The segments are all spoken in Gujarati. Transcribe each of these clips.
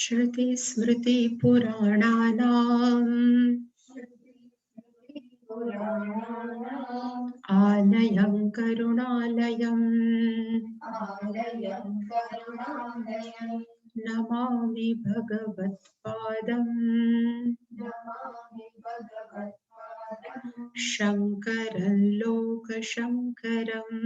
श्रुतिस्मृतिपुराणानाम् आलयं करुणालयम् नमामि भगवत्पादम् शङ्करं लोकशङ्करम्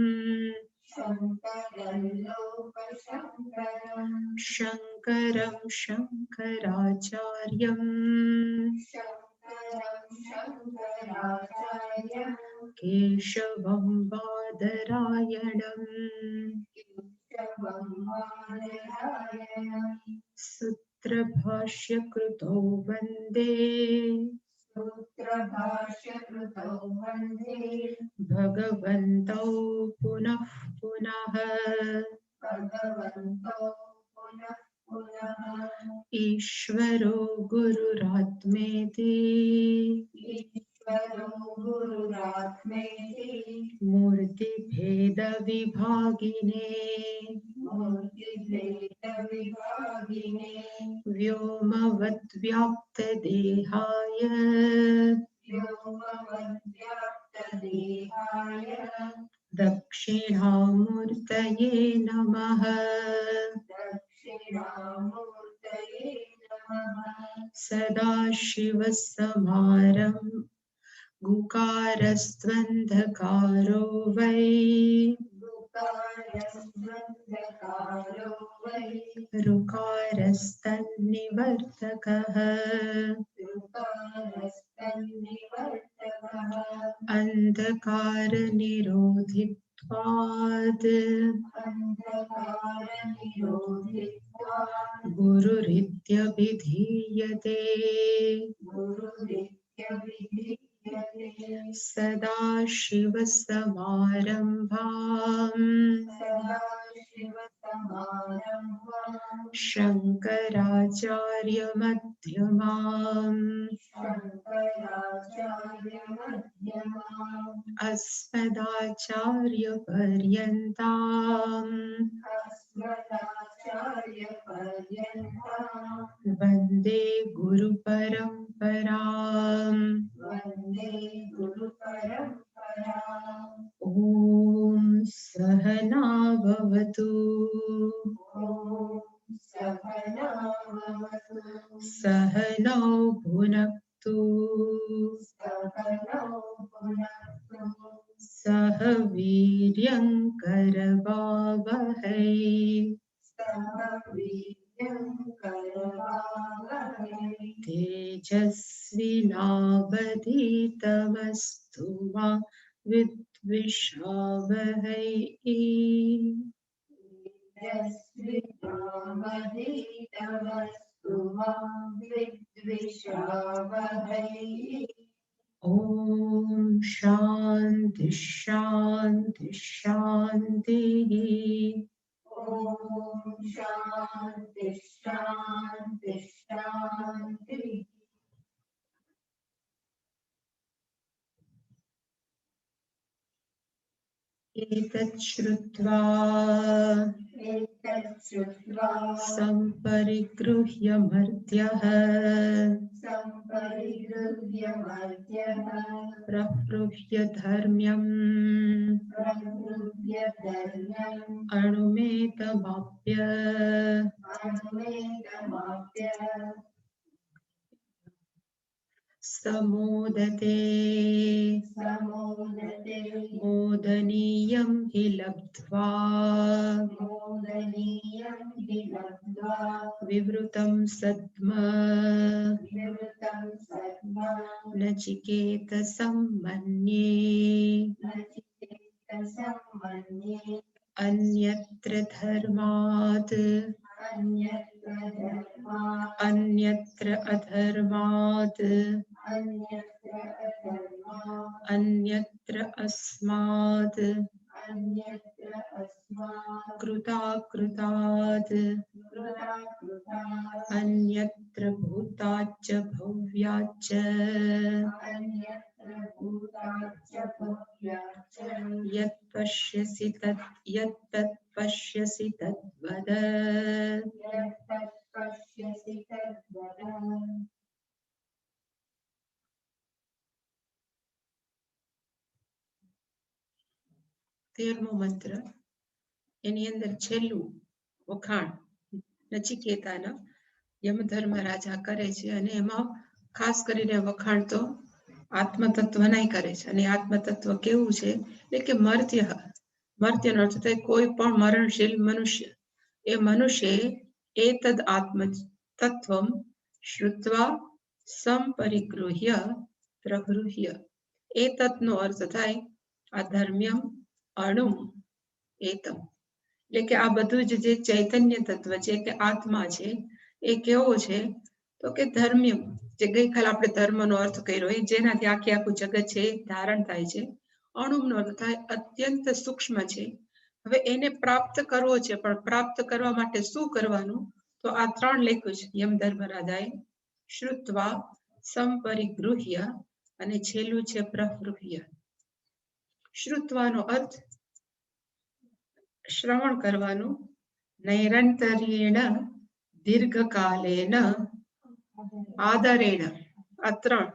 शङ्करं शङ्कराचार्यम् केशवं बादरायणम् सूत्रभाष्यकृतौ वन्दे भगवन्तौ पुनः पुनः ईश्वरो गुरुरात्मेति मूर्तिभेदविभागिने व्योमवद्व्याप्तदेहाय दक्षिणामूर्तये नमः। सदाशिवसमारम्भं गुकारस्त्वन्धकारो वै ऋकारस्तन्निवर्तकः अन्धकारनिरोधित्वात् गुरुरित्यभिधीयते सदाशिवसमारम्भाम् शङ्कराचार्यमध्यमाम् अस्मदाचार्यपर्यन्ताम् वन्दे गुरुपरम्पराम्। ॐ सहना भवतु सहनौ भुनक्तु सह वीर्यं करवावहै तेजस्विनावधीतमस्तु मा विद्विषावहै। ॐ शान्ति शान्ति शान्तिः। एतत् श्रुत्वा सम्परिगृह्य मर्त्यः प्रहृह्य धर्म्यम् अणुमेतमाप्य समोदते मोदनीयं हि लब्ध्वा विवृतं सद्म नचिकेतसं मन्ये अन्यत्र धर्मात् अन्यत्र अधर्मात् अन्यत्र अस्मात् कृताकृतात् अन्यत्र भूताच्च भव्याच्च यत् पश्यसि तद्वद 13મો મંત્ર, એની અંદર છેલ્લું વખાણ નચિકેતાના યમધર્મ રાજા કરે છે, અને એમાં ખાસ કરીને વખાણ તો આત્મતત્વના કરે છે. અને આત્મતત્વ કેવું છે, એટલે કે મર્ત્યનો અર્થ થાય કોઈ પણ મરણશીલ મનુષ્ય. એ મનુષ્ય એતદ આત્મ તત્વમ શ્રુત્વા સંપરિગૃહ્ય પ્રગૃહ્ય. એતત્નો અર્થ થાય અધર્મ્યમ અણુમ એતમ. એટલે કે આ બધું જ જે ચૈતન્ય તત્વ છે કે આત્મા છે, એ કેવો છે, તો કે ધર્મ્ય, જે ગઈકાલે આપણે ધર્મનો અર્થ કર્યો હોય, જેનાથી આખું જગત છે ધારણ થાય છે. અણુનો અર્થ થાય અત્યંત સૂક્ષ્મ છે. હવે એને પ્રાપ્ત કરવો છે, પણ પ્રાપ્ત કરવા માટે શું કરવાનું, તો આ 3 લખ્યું છે યમધર્મરાજાએ. શ્રુત્વા સંપરિગૃહ્ય, અને છેલ્લું છે પ્રગૃહ્ય. શ્રુત્વાનો અર્થ શ્રવણ કરવાનું, નૈરંતર્યેણ દીર્ઘકાલેન આદરેણ. આ 3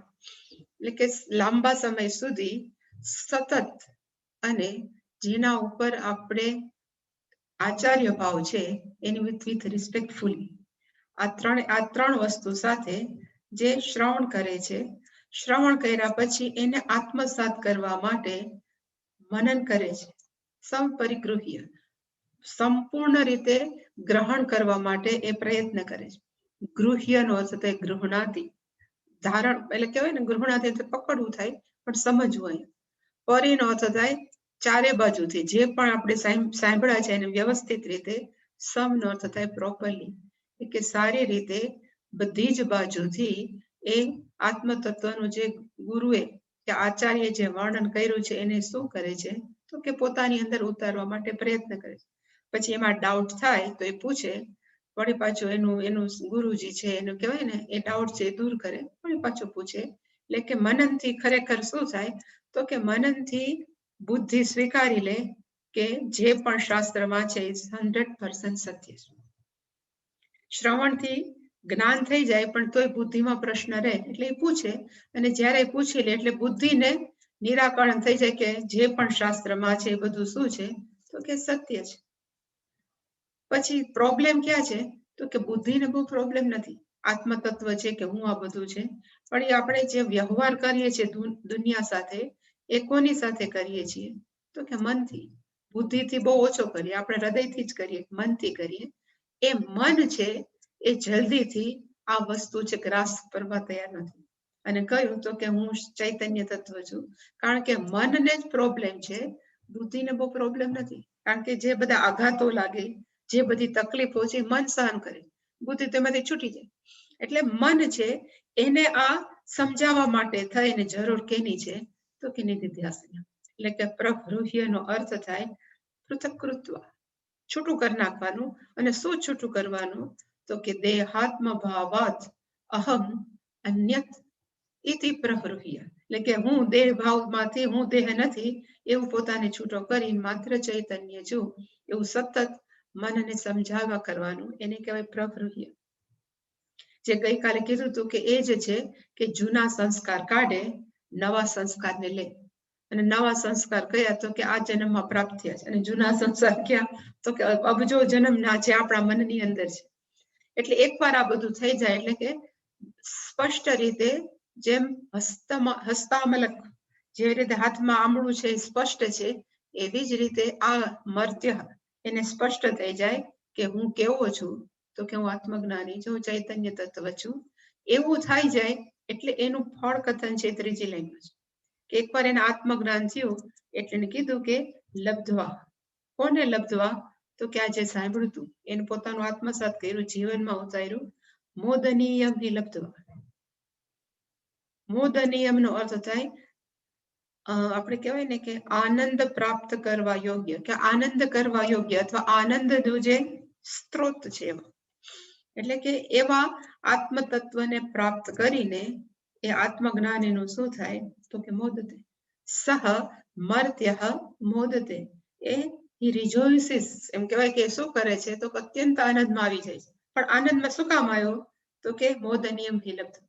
એટલે કે લાંબા સમય સુધી સતત, અને જેના ઉપર આપણે આચાર્ય ભાવ છે એની વિથ રિસ્પેક્ટફુલી. આ ત્રણ વસ્તુ સાથે જે શ્રવણ કરે છે, શ્રવણ કર્યા પછી એને આત્મસાત કરવા માટે મનન કરે છે. સંપરિગૃહ્ય, સંપૂર્ણ રીતે ગ્રહણ કરવા માટે એ પ્રયત્ન કરે છે. ગૃહ્યનો અર્થ થાય ગૃહણાતિ, ધારણ, એટલે કહેવાય ને ગૃહણાતિ એટલે પકડવું થાય, પણ સમજવું હોય. પરિનો અર્થ થાય ચારે બાજુથી જે પણ આપણે સાંભળ્યા છે એને વ્યવસ્થિત રીતે. સમનો અર્થ થાય પ્રોપરલી, કે સારી રીતે બધી જ બાજુથી એ આત્મતત્વનું જે ગુરુએ કે આચાર્ય જે વર્ણન કર્યું છે એને શું કરે છે, તો કે પોતાની અંદર ઉતારવા માટે પ્રયત્ન કરે છે. પછી એમાં ડાઉટ થાય તો એ પૂછે, વળી પાછું એનું ગુરુજી છે એનું કહેવાય ને એ ડાઉટ છે એ દૂર કરે, વળી પાછું પૂછે. એટલે કે મનનથી ખરેખર શું થાય, તો કે મનનથી બુદ્ધિ સ્વીકારી લે કે જે પણ શાસ્ત્રમાં છે એ 100% સત્ય છે. શ્રવણથી જ્ઞાન થઈ જાય, પણ તોય બુદ્ધિમાં પ્રશ્ન રહે, એટલે એ પૂછે, અને જ્યારે પૂછી લે એટલે બુદ્ધિને નિરાકરણ થઈ જાય કે જે પણ શાસ્ત્રમાં છે એ બધું શું છે, તો કે સત્ય છે. પછી પ્રોબ્લેમ ક્યાં છે, તો કે બુદ્ધિને બહુ પ્રોબ્લેમ નથી, આત્મતત્વ છે કે હું આ બધું છે, પણ એ આપણે જે વ્યવહાર કરીએ છીએ દુનિયા સાથે, એ કોની સાથે કરીએ છીએ, તો કે મનથી. બુદ્ધિથી બહુ ઓછો કરીએ, આપણે હૃદયથી જ કરીએ, મનથી કરીએ. એ મન છે એ જલ્દીથી આ વસ્તુ છે ગ્રાસ્પ કરવા તૈયાર નથી. અને કહ્યું તો કે હું ચૈતન્ય તત્વ છું, કારણ કે મનને જ પ્રોબ્લેમ છે, બુદ્ધિને બહુ પ્રોબ્લેમ નથી. કારણ કે જે બધા આઘાતો લાગે, જે બધી તકલીફો છે મન સહન કરે, બુદ્ધિ તેમાંથી છૂટી જાય. એટલે મન છે એને આ સમજાવવા માટે થઈને જરૂર કેની છે, તો કે નિધિધ્યાસન. એટલે કે પ્રગૃહ્યનો અર્થ થાય પૃથક્કૃત્વ, છૂટું કરી નાખવાનું. અને શું છૂટું કરવાનું, તો કે દેહાત્મ ભાવાત અહમ અન્યત ઇતિ પ્રગૃહ્ય. એટલે કે હું દેહ ભાવમાંથી હું દેહ નથી એવું પોતાને છૂટો કરી માત્ર ચૈતન્ય છું એવું સતત મનને સમજાવવા કરવાનું, એને કહેવાય પ્રગૃહ્ય. જે ગઈકાલે કીધું હતું કે એ જ છે કે જૂના સંસ્કાર કાઢે, નવા સંસ્કારને લે. અને નવા સંસ્કાર કયા, તો કે આ જન્મમાં પ્રાપ્ત થયા છે. અને જૂના સંસ્કાર ક્યાં, તો કે અબજો જન્મના છે આપણા મનની અંદર છે. એટલે એકવાર આ બધું થઈ જાય એટલે કે સ્પષ્ટ રીતે, જેમ હસ્તામલક જેવી રીતે હાથમાં આમળું છે સ્પષ્ટ છે, એવી જ રીતે આ મર્ત્ય એને સ્પષ્ટ થઈ જાય કે હું કેવો છું, તો કે હું આત્મજ્ઞાની છું, ચૈતન્ય તત્વ છું. એવું થઈ જાય એટલે એનું ફળ કથન છે ત્રીજી લાઈનમાં કે એકવાર એને આત્મજ્ઞાન થયું એટલે એને કીધું કે લબ્ધવા. કોને લબ્ધવા, તો કે આ જે સાંભળ્યું હતું એને પોતાનું આત્મસાત કર્યું, જીવનમાં ઉતાર્યું. મોદનીયમ હિ લબ્ધવા. મોદનીયમનો અર્થ થાય આપણે કહેવાય ને કે આનંદ પ્રાપ્ત કરવા યોગ્ય, કે આનંદ કરવા યોગ્ય, અથવા આનંદનું જે સ્ત્રોત છે એવા. એટલે કે એવા આત્મતત્વને પ્રાપ્ત કરીને એ આત્મજ્ઞાન એનું શું થાય, તો કે મોદતે સહ મર્ત્ય મોદતે. એ રિજોઇસિસ, એમ કહેવાય કે શું કરે છે, તો અત્યંત આનંદમાં આવી જાય છે. પણ આનંદમાં શું કામ આવ્યો, તો કે મોદનિયમ હિ લબ્ધ.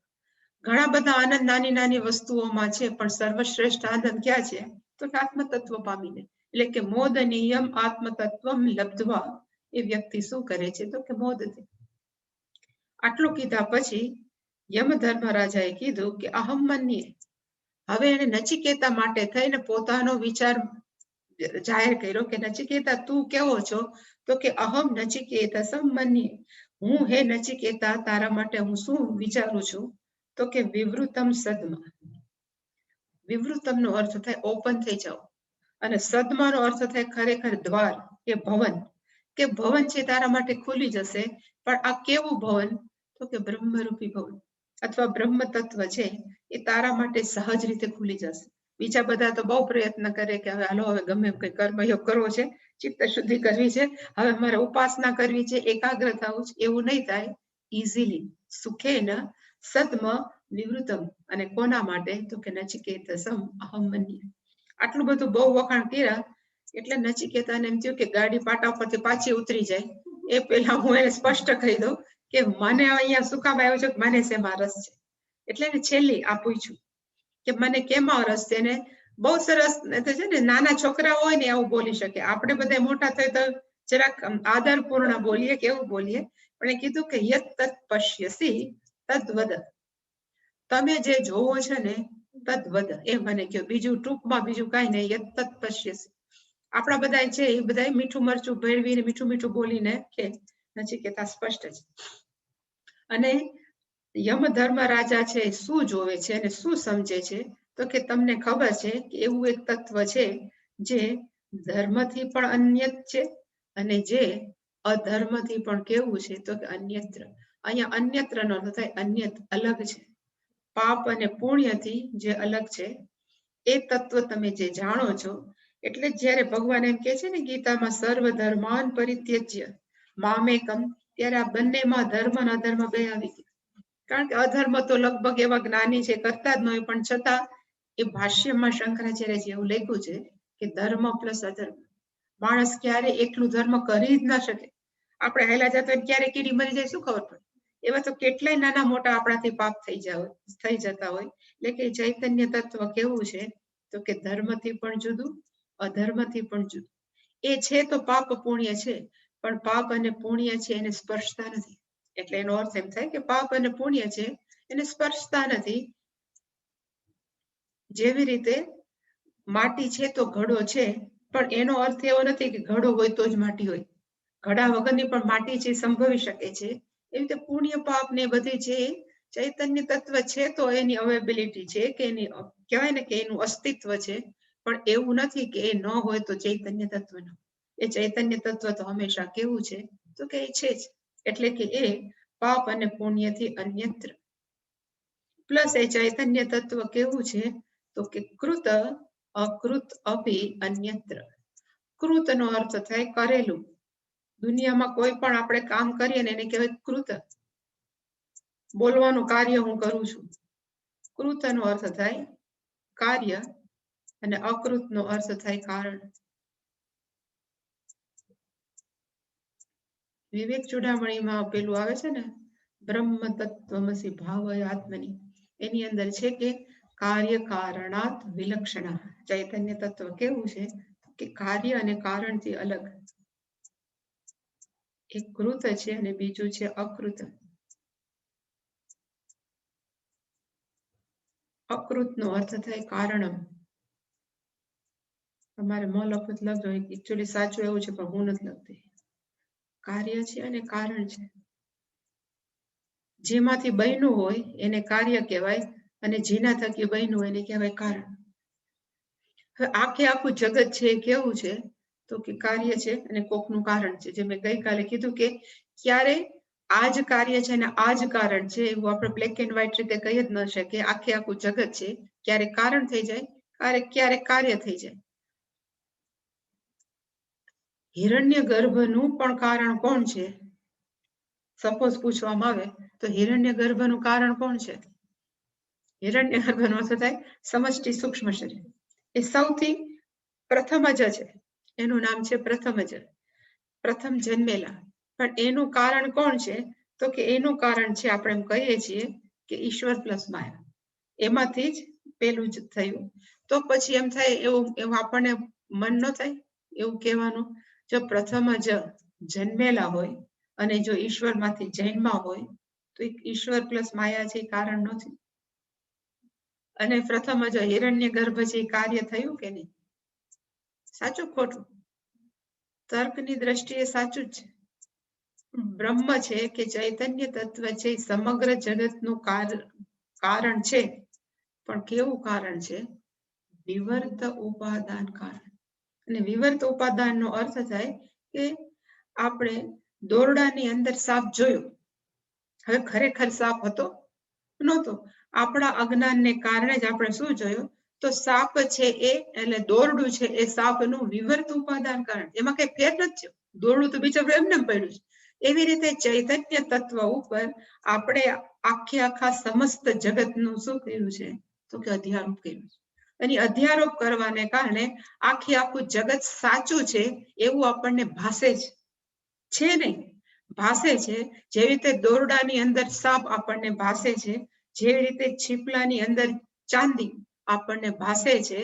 ઘણા બધા આનંદ નાની નાની વસ્તુઓમાં છે, પણ સર્વશ્રેષ્ઠ આનંદ ક્યાં છે, તો કે આત્મતત્વ પામીને. એટલે કે મોદ નિયમ આત્મતત્વમ લબ્ધવા એ વ્યક્તિ શું કરે છે તો કે મોદ. આટલું કીધા પછી યમ ધર્મરાજાએ કીધું કે અહમ મન્યે. હવે એને નચિકેતા માટે થઈને પોતાનો વિચાર જાહેર કર્યો કે નચિકેતા તું કેવો છો તો કે અહમ નચિકેતા મન્યે. હું હે નચિકેતા તારા માટે હું શું વિચારું છું તો કે વિવૃતમ સદમાં. વિવૃતમ નો અર્થ થાય ઓપન થઈ જાઓ, અને સદમાનો અર્થ થાય ખરેખર દ્વાર કે ભવન. કે ભવન છે તારા માટે ખુલી જશે, પણ આ કેવું ભવન તો કે બ્રહ્મરૂપી ભવન અથવા બ્રહ્મ તત્વ છે એ તારા માટે સહજ રીતે ખુલી જશે. બીજા બધા તો બહુ પ્રયત્ન કરે કે હવે હાલો હવે ગમે એમ કઈ કર્મયોગ કરવો છે, ચિત્ત શુદ્ધિ કરવી છે, હવે અમારે ઉપાસના કરવી છે, એકાગ્ર થવું છે, એવું નહીં થાય. ઇઝીલી સુખેન સદ્મ નિવૃત્તમ. અને કોના માટે તો કે નચિકેતસમ અહમ મન્યે. આટલું બધું બહુ વખાણ કર્યા એટલે નચિકેતાને એમ થયું કે ગાડી પાટા પરથી પાછી ઉતરી જાય એ પહેલા હું એને સ્પષ્ટ કહી દઉં કે મને અહીંયા શું કામ આવ્યો છે, મને શેમાં રસ છે. એટલે એને છેલ્લી આ પૂછ્યું કે મને કેમાં રસ છે. ને બહુ સરસ છે ને, નાના છોકરા હોય ને એવું બોલી શકે. આપણે બધા મોટા થાય તો જરાક આદરપૂર્ણ બોલીએ કે એવું બોલીએ, પણ એ કીધું કે યત તત પશ્યસી તદ્વદ. તમે જે જોવો છો ને તદ્વદ એ મને કહ્યું. બીજું ટૂંકમાં બીજું કઈ નહીં. યત તત પશ્યસી. આપણા બધા છે એ બધા મીઠું મરચું ભેળવીને મીઠું મીઠું બોલીને કે નચિકેતા સ્પષ્ટ છે. અને યમ ધર્મ રાજા છે શું જોવે છે અને શું સમજે છે તો કે તમને ખબર છે કે એવું એક તત્વ છે જે ધર્મથી પણ અન્યત છે અને જે અધર્મથી પણ કેવું છે તો કે અન્યત્ર. અહીંયા અન્યત્ર નો અર્થ થાય અન્યત, અલગ છે. પાપ અને પુણ્યથી જે અલગ છે એ તત્વ તમે જે જાણો છો. એટલે જયારે ભગવાન એમ કે છે ને ગીતામાં સર્વ ધર્માન પરિત્યજ્ય મામેકમ, ત્યારે આ બંનેમાં ધર્મ અને અધર્મ બે આવી ગયા. કારણ કે અધર્મ તો લગભગ એવા જ્ઞાની છે કરતા જ ન હોય, પણ છતાં એ ભાષ્યમાં શંકરાચાર્યજી એવું લખ્યું છે કે ધર્મ પ્લસ અધર્મ. માણસ ક્યારે એકલું ધર્મ કરી જ ના શકે. આપણે હેલા જતા ક્યારે કીડી મરી જાય શું ખબર પડે. એવા તો કેટલાય નાના મોટા આપણાથી પાપ થઈ જતા હોય. એટલે કે ચૈતન્ય તત્વ કેવું છે તો કે ધર્મથી પણ જુદું, અધર્મથી પણ જુદું. એ છે તો પાપ પુણ્ય છે, પણ પાપ અને પુણ્ય છે એને સ્પર્શતા નથી. એટલે એનો અર્થ એમ થાય કે પાપ અને પુણ્ય છે એને સ્પર્શતા નથી. જેવી રીતે માટી છે તો ઘડો છે, પણ એનો અર્થ એવો નથી કે ઘડો હોય તો જ માટી હોય. ઘડા વગરની પણ માટી છે સંભવી શકે છે. એવી રીતે પુણ્ય પાપ ને બધી છે ચૈતન્ય તત્વ છે તો એની અવેબિલિટી છે કે એની કહેવાય ને કે એનું અસ્તિત્વ છે, પણ એવું નથી કે એ ન હોય તો ચૈતન્ય તત્વ ન. એ ચૈતન્ય તત્વ તો હંમેશા કેવું છે તો કે એ છે જ. એટલે કે એ પાપ અને પુણ્યથી અન્યત્ર. પ્લસ એ ચૈતન્ય તત્વ કેવું છે તો કે કૃત અકૃત અપી અન્યત્ર. કૃત નો અર્થ થાય કરેલું. દુનિયામાં કોઈ પણ આપણે કામ કરીએ ને એને કહેવાય કૃત. બોલવાનું કાર્ય હું કરું છું. કૃત નો અર્થ થાય કાર્ય અને અકૃત નો અર્થ થાય કારણ. વિવેક ચૂડામણીમાં પેલું આવે છે ને બ્રહ્મ તત્વમસી ભાવય આત્મની, એની અંદર છે કે કાર્ય કારણાત વિલક્ષણા. ચૈતન્ય તત્વ કેવું છે કે કાર્ય અને કારણથી અલગ. એક કૃત છે અને બીજું છે અકૃત. અકૃત નો અર્થ થાય કારણમ. તમારે મ લખત લખજો, એકચ્યુઅલી સાચું એવું છે પણ હું નથી લખતી. કાર્ય છે અને કારણ છે. જેમાંથી બન્યું હોય એને કાર્ય કહેવાય, અને જેના થકી બન્યું હોય એને કહેવાય કારણ. હવે આખે આખું જગત છે કેવું છે તો કે કાર્ય છે અને કોકનું કારણ છે. જે મેં ગઈકાલે કીધું કે ક્યારે આ જ કાર્ય છે અને આ જ કારણ છે એવું આપણે બ્લેક એન્ડ વ્હાઈટ રીતે કહી જ ન શકીએ. આખે આખું જગત છે ક્યારેક કારણ થઈ જાય, ક્યારેક કાર્ય થઈ જાય. હિરણ્ય ગર્ભનું પણ કારણ કોણ છે? સપોઝ પૂછવામાં આવે તો હિરણ્ય ગર્ભનું કારણ કોણ છે? હિરણ્ય ગર્ભનો અર્થ થાય સમષ્ટિ સૂક્ષ્મ શરીર. એ સૌથી પ્રથમ જ છે. એનું નામ છે પ્રથમ જ, પ્રથમ જન્મેલા. પણ એનું કારણ કોણ છે તો કે એનું કારણ છે આપણે એમ કહીએ છીએ કે ઈશ્વર પ્લસ માયા. એમાંથી જ પેલું જ થયું. તો પછી એમ થાય એવું આપણને મન ન થાય એવું કહેવાનું? જો પ્રથમ જ જન્મેલા હોય અને જો ઈશ્વરમાંથી જન્મા હોય તો ઈશ્વર પ્લસ માયા છે કારણ નથી. અને પ્રથમ જ હિરણ્ય ગર્ભ છે કાર્ય થયું કે નહીં? સાચું ખોટું? તર્કની દ્રષ્ટિએ સાચું જ છે. બ્રહ્મ છે કે ચૈતન્ય તત્વ છે સમગ્ર જગતનું કારણ છે, પણ કેવું કારણ છે? વિવર્ત ઉપાદાન કારણ. અને વિવર્ત ઉપાદાનનો અર્થ થાય કે આપણે દોરડાની અંદર સાપ જોયો, હવે ખરેખર સાપ હતો? નહોતો. આપણા અજ્ઞાનને કારણે જ આપણે શું જોયું? તો સાપ છે એ એટલે દોરડું છે એ સાપનું વિવર્ત ઉપાદાન કારણ. એમાં કઈ ફેર નથી થયો. દોરડું તો બિચારું એમને પડ્યું છે. એવી રીતે ચૈતન્ય તત્વ ઉપર આપણે આખા સમસ્ત જગતનું શું કર્યું છે? તો કે અધ્યારોપ કર્યું છે. અને અધ્યારોપ કરવાને કારણે આખું જગત સાચું છે એવું આપણને ભાસે છે નહીં, ભાસે છે. જેવી રીતે દોરડાની અંદર સાપ આપણને ભાસે છે, જેવી રીતે છીપલાની અંદર ચાંદી આપણને ભાસે છે,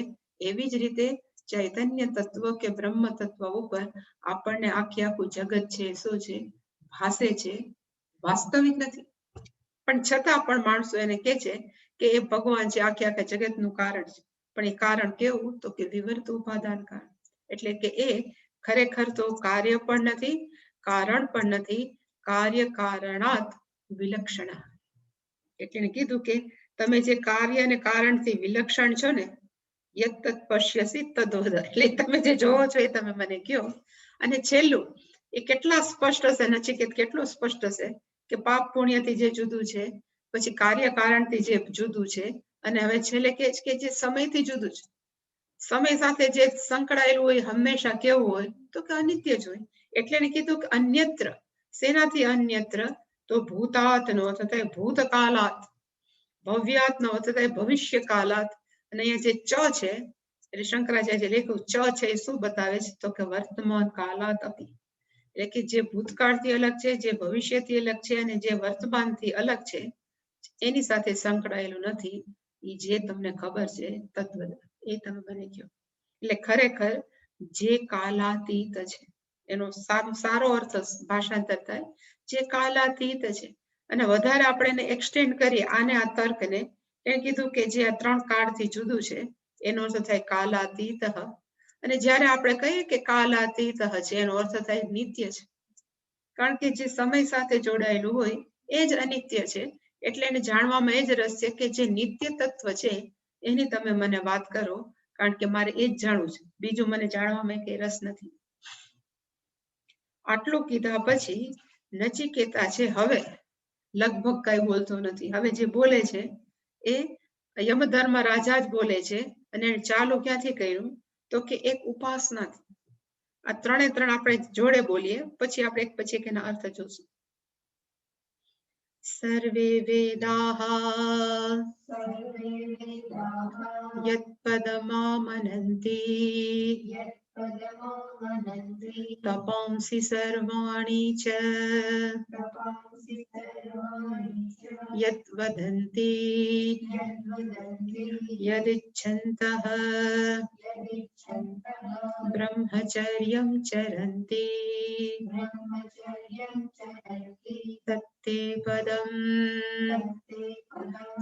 એવી જ રીતે ચૈતન્ય તત્વ કે બ્રહ્મ તત્વ ઉપર આપણને આખું જગત છે શું છે? ભાસે છે, વાસ્તવિક નથી. પણ છતાં પણ માણસો એને કહે છે કે એ ભગવાન છે, આખા જગતનું કારણ છે. પણ એ કારણ કેવું? તો કે વિવર્ત ઉપાદાન કારણ. એટલે કે એ ખરેખર તો કાર્ય પણ નથી, કારણ પણ નથી. કાર્ય કારણાત વિલક્ષણ. એટલે કીધું કે તમે જે કાર્ય અને કારણથી વિલક્ષણ છો ને, યત તત્ પશ્યસી તદોદ. એટલે તમે જે જોવો છો એ તમે મને કહો. અને છેલ્લું એ કેટલા સ્પષ્ટ હશે નચિકેત, કેટલું સ્પષ્ટ હશે કે પાપ પુણ્યથી જે જુદું છે, પછી કાર્ય કારણથી જે જુદું છે, અને હવે છેલ્લે કે જે સમયથી જુદું છે. સમય સાથે જે સંકળાયેલું હોય હંમેશા કેવું હોય? તો કે અનિત્ય જ હોય. એટલે એને કીધું કે અન્યત્ર. શેનાથી અન્યત્ર? તો ભૂતાતનો તથા ભૂતકાલાત, ભવ્યાતનો તથા ભવિષ્ય કાલાત. અને અહીંયા જે ચ છે એટલે શંકરાચાર્ય લખ્યું ચ છે એ શું બતાવે છે? તો કે વર્તમાન કાલાત અપી. એટલે કે જે ભૂતકાળથી અલગ છે, જે ભવિષ્યથી અલગ છે, અને જે વર્તમાનથી અલગ છે, એની સાથે સંકળાયેલું નથી. એ જે તમને ખબર છે તત્વ એ તમે મને કહો. એટલે ખરેખર જે કાલાતીત છે એનો સારો અર્થ ભાષાંતર થાય જે કાલાતીત છે. અને વધારે આપણે એને એક્સટેન્ડ કરીએ આને, આ તર્કને, એને કીધું કે જે આ ત્રણ કાળથી જુદું છે એનો અર્થ થાય કાલાતીત. અને જ્યારે આપણે કહીએ કે કાલાતીત છે એનો અર્થ થાય નિત્ય છે. કારણ કે જે સમય સાથે જોડાયેલું હોય એ જ અનિત્ય છે. એટલે એને જાણવામાં એ જ રસ છે કે જે નિત્ય તત્વ છે એની તમે મને વાત કરો, કારણ કે મારે એ જ જાણવું છે, બીજું મને જાણવામાં કઈ રસ નથી. આટલું કીધા પછી નચિકેતા છે હવે લગભગ કઈ બોલતો નથી. હવે જે બોલે છે એ યમધર્મ રાજા જ બોલે છે. અને એને ચાલુ ક્યાંથી કર્યું? તો કે એક ઉપાસનાથી. આ ત્રણે ત્રણ આપણે જોડે બોલીએ, પછી આપણે એક પછી એના અર્થ જોશું. સર્વે વેદાઃ યત પદમામનંતિ તપાંસી સર્વાણી ચ યત વદન્તિ યદિચ્છन्तઃ બ્રહ્મચર્યં ચરન્તિ તત્તે પદમ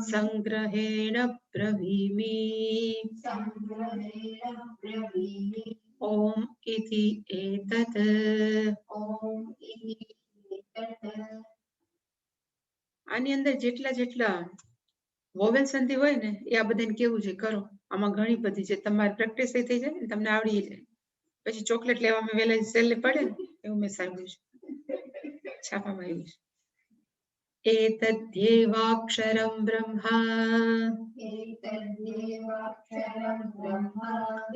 સંગ્रहेण બ્રવીમિ. ઓમ ઇતિ એતત. આની અંદર જેટલા વોવેલ સંધિ હોય ને એ આ બધાને કેવું છે કરો. આમાં ઘણી બધી છે, તમારી પ્રેક્ટિસ થઈ જાય ને તમને આવડી જાય. પછી ચોકલેટ લેવામાં વહેલા સેલ પડે ને એવું મેં સાંભળ્યું છે, છાપામાં આવ્યું છે. एतद्ध्येवाक्षरं ब्रह्मा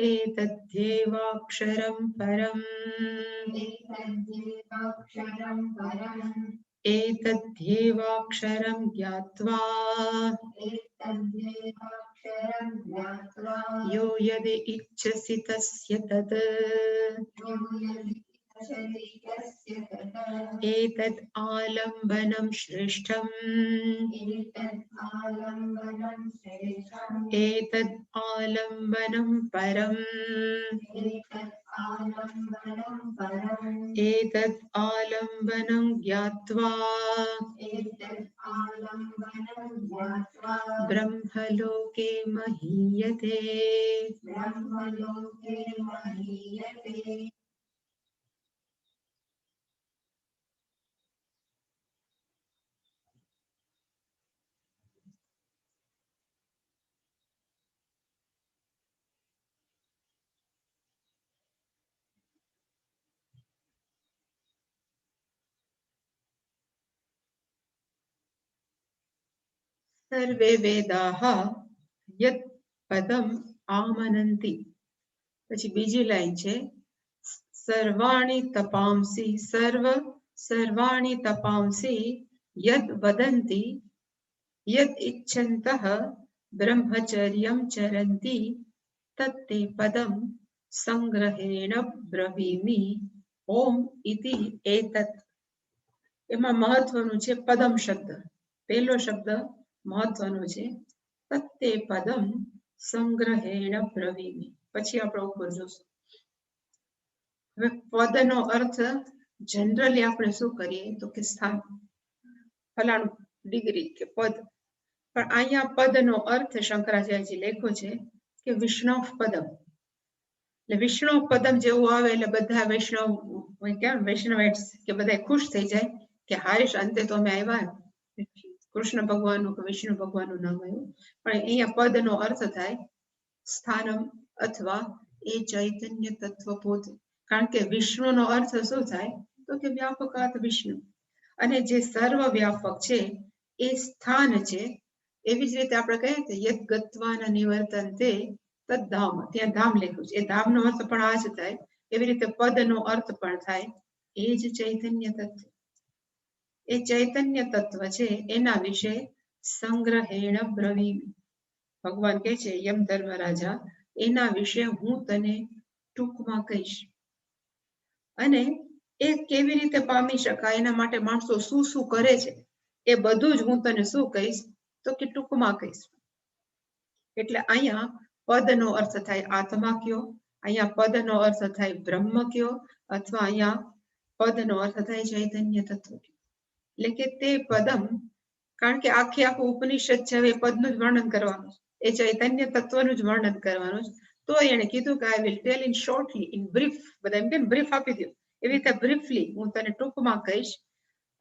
एतद्ध्येवाक्षरं परम् एतद्ध्येवाक्षरं ज्ञात्वा यो यदि इच्छसि तस्य तत् एतत् आलम्बनं श्रेष्ठम् एतत् आलम्बनं परम् एतत् आलम्बनं ज्ञात्वा ब्रह्मलोके महीयते सर्वे वेदाः यत् पदम् आमनन्ति। પછી બીજી લાઈન છે સર્વાણि તપાંસि સર્વાણि તપાંસि યદ વદન્તિ યદ ઇચ્છन्तः બ્રહ્મચર્યં ચરन्ति તત્તે પદમ સંગ્રહેણ બ્રવીમિ ઓમ ઇતિ એતત. એમાં મહત્વનું છે પદમ શબ્દ. પહેલો શબ્દ મહત્વનો છે તત્તે પદમ સંગ્રહેણ બ્રવીમિ. પછી આપણે ઉપર જોશું. હવે પદનો અર્થ જનરલી આપણે શું કરીએ તો કે સ્થાન, ફલાણું ડિગ્રી કે પદ. પણ અહીંયા પદનો અર્થ શંકરાચાર્યજી લખ્યો છે કે વિષ્ણુ પદમ. એટલે વિષ્ણુ પદમ જેવું આવે એટલે બધા વૈષ્ણવ કેમ વૈષ્ણવાઇટ્સ કે બધા ખુશ થઈ જાય કે હારીશ અંતે તો અમે આવ્યા. કૃષ્ણ ભગવાનનું કે વિષ્ણુ ભગવાનનું નામ આવ્યું. પણ અહીંયા પદનો અર્થ થાય સ્થાનમ અથવા એ ચૈતન્ય તત્વ પોતે. કારણ કે વિષ્ણુનો અર્થ શું થાય તો કે વ્યાપકાત વિષ્ણુ, અને જે સર્વ વ્યાપક છે એ સ્થાન છે. એવી જ રીતે આપણે કહીએ કે યદ ગત્વાન નિવર્તન્તે તદ ધામ, ત્યાં ધામ લખ્યું છે. એ ધામનો અર્થ પણ આ જ થાય. એવી રીતે પદનો અર્થ પણ થાય એ જ ચૈતન્ય તત્વ. એ ચૈતન્ય તત્વ છે એના વિશે સંગ્રહેણ બ્રવીમિ. ભગવાન કહે છે યમ ધર્મરાજા એના વિશે હું તને ટૂંકમાં કહીશ. અને એ કેવી રીતે પામી શકાય એના માટે માણસો શું શું કરે છે એ બધું જ હું તને શું કહીશ તો કે ટૂંકમાં કહીશ. એટલે અહીંયા પદનો અર્થ થાય આત્મા કયો, અહીંયા પદનો અર્થ થાય બ્રહ્મ કયો, અથવા અહીંયા પદનો અર્થ થાય ચૈતન્ય તત્વ. એટલે કે તે પદમ, કારણ કે આખું ઉપનિષદ છે એ પદનું જ વર્ણન કરવાનું, એ ચૈતન્ય તત્વનું જ વર્ણન કરવાનું. તો એને કીધું કે I will tail in shortly, in brief. બધા એમ કે બ્રીફ આપી દો, એવી રીતે બ્રીફલી હું તને ટૂંકમાં કહીશ.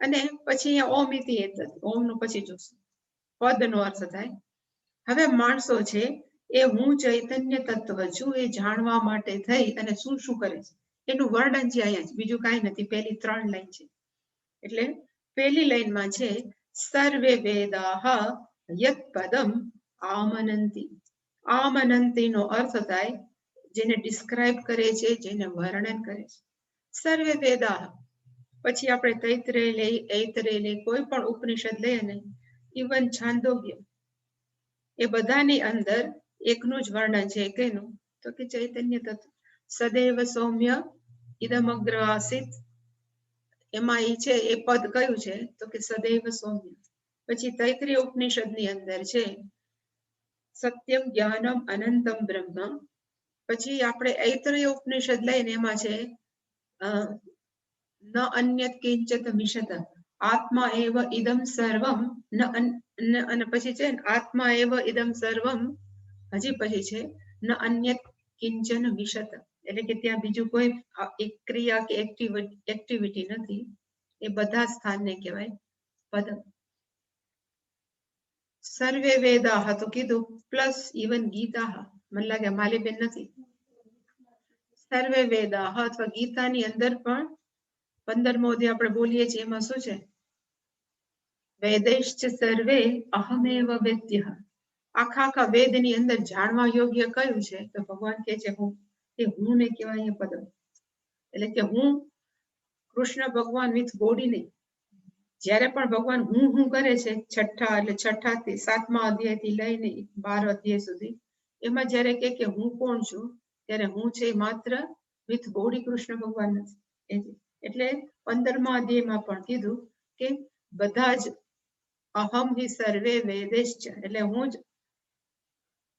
અને પછી અહીંયા ઓમ ઇતિ એતત, ઓમનું પછી જોશું. પદનો અર્થ થાય હવે માણસો છે એ હું ચૈતન્ય તત્વ છું એ જાણવા માટે થઈ અને શું શું કરે છે એનું વર્ણન છે અહીંયા જ, બીજું કાંઈ નથી. પહેલી 3 લાઈન છે. એટલે પહેલી લાઈનમાં છે સર્વે વેદાહ યત પદમ આમનંતિ. આમનંતિનો અર્થ થાય જેને ડિસ્ક્રાઇબ કરે છે, જેને વર્ણન કરે છે. સર્વે વેદાહ. પછી આપણે તૈત્રેય લઈ, ઐતરેય લઈ, કોઈ પણ ઉપનિષદ લઈએ ને, ઇવન છાંદોગ્ય, એ બધાની અંદર એકનું જ વર્ણન છે. કેનું તો કે ચૈતન્ય તત્વ. સદૈવ સૌમ્ય ઇદમગ્ર આસિત, એમાં એ છે એ પદ કયું છે તો કે સદૈવ સૌમ્ય. પછી તૈત્રીય ઉપનિષદની અંદર છે સત્યમ જ્ઞાનમ અનંતમ બ્રહ્મ. પછી આપણે ઐતરેય ઉપનિષદ લઈને એમાં છે ન અન્યત કિંચિત મિશત, આત્મા એવ ઇદમ સર્વમ અને પછી છે આત્મા એવ ઇદમ સર્વમ. હજી પછી છે ન અન્યત કિંચન વિશત, એટલે કે ત્યાં બીજું કોઈ એક ક્રિયા કે એક્ટિવિટી નથી. એ બધા સ્થાનને કહેવાય પદમ. સર્વે વેદાહ તો કીધું, પ્લસ ઇવન ગીતા. મને લાગે માલીબેન નથી. સર્વે વેદાહ અથવા ગીતાની અંદર પણ 15મો અધ્યાય આપણે બોલીએ છીએ એમાં શું છે વેदैश्च સર્વે અહમેવ વેદ્યઃ. આખા વેદની અંદર જાણવા યોગ્ય કયું છે તો ભગવાન કહે છે હું. એ હું ને કહેવાય પદમ. એટલે કે હું કૃષ્ણ ભગવાન વિથ બોડી નહીં. જ્યારે પણ ભગવાન હું કરે છે છઠ્ઠાથી 7મા અધ્યાયથી લઈને 12 અધ્યાય સુધી, એમાં જ્યારે કે હું કોણ છું ત્યારે હું છે માત્ર વિથ બોડી કૃષ્ણ ભગવાન નથી. એટલે 15મા અધ્યાયમાં પણ કીધું કે બધા જ અહમ હિ સર્વે વેદેશ્ચ, એટલે હું જ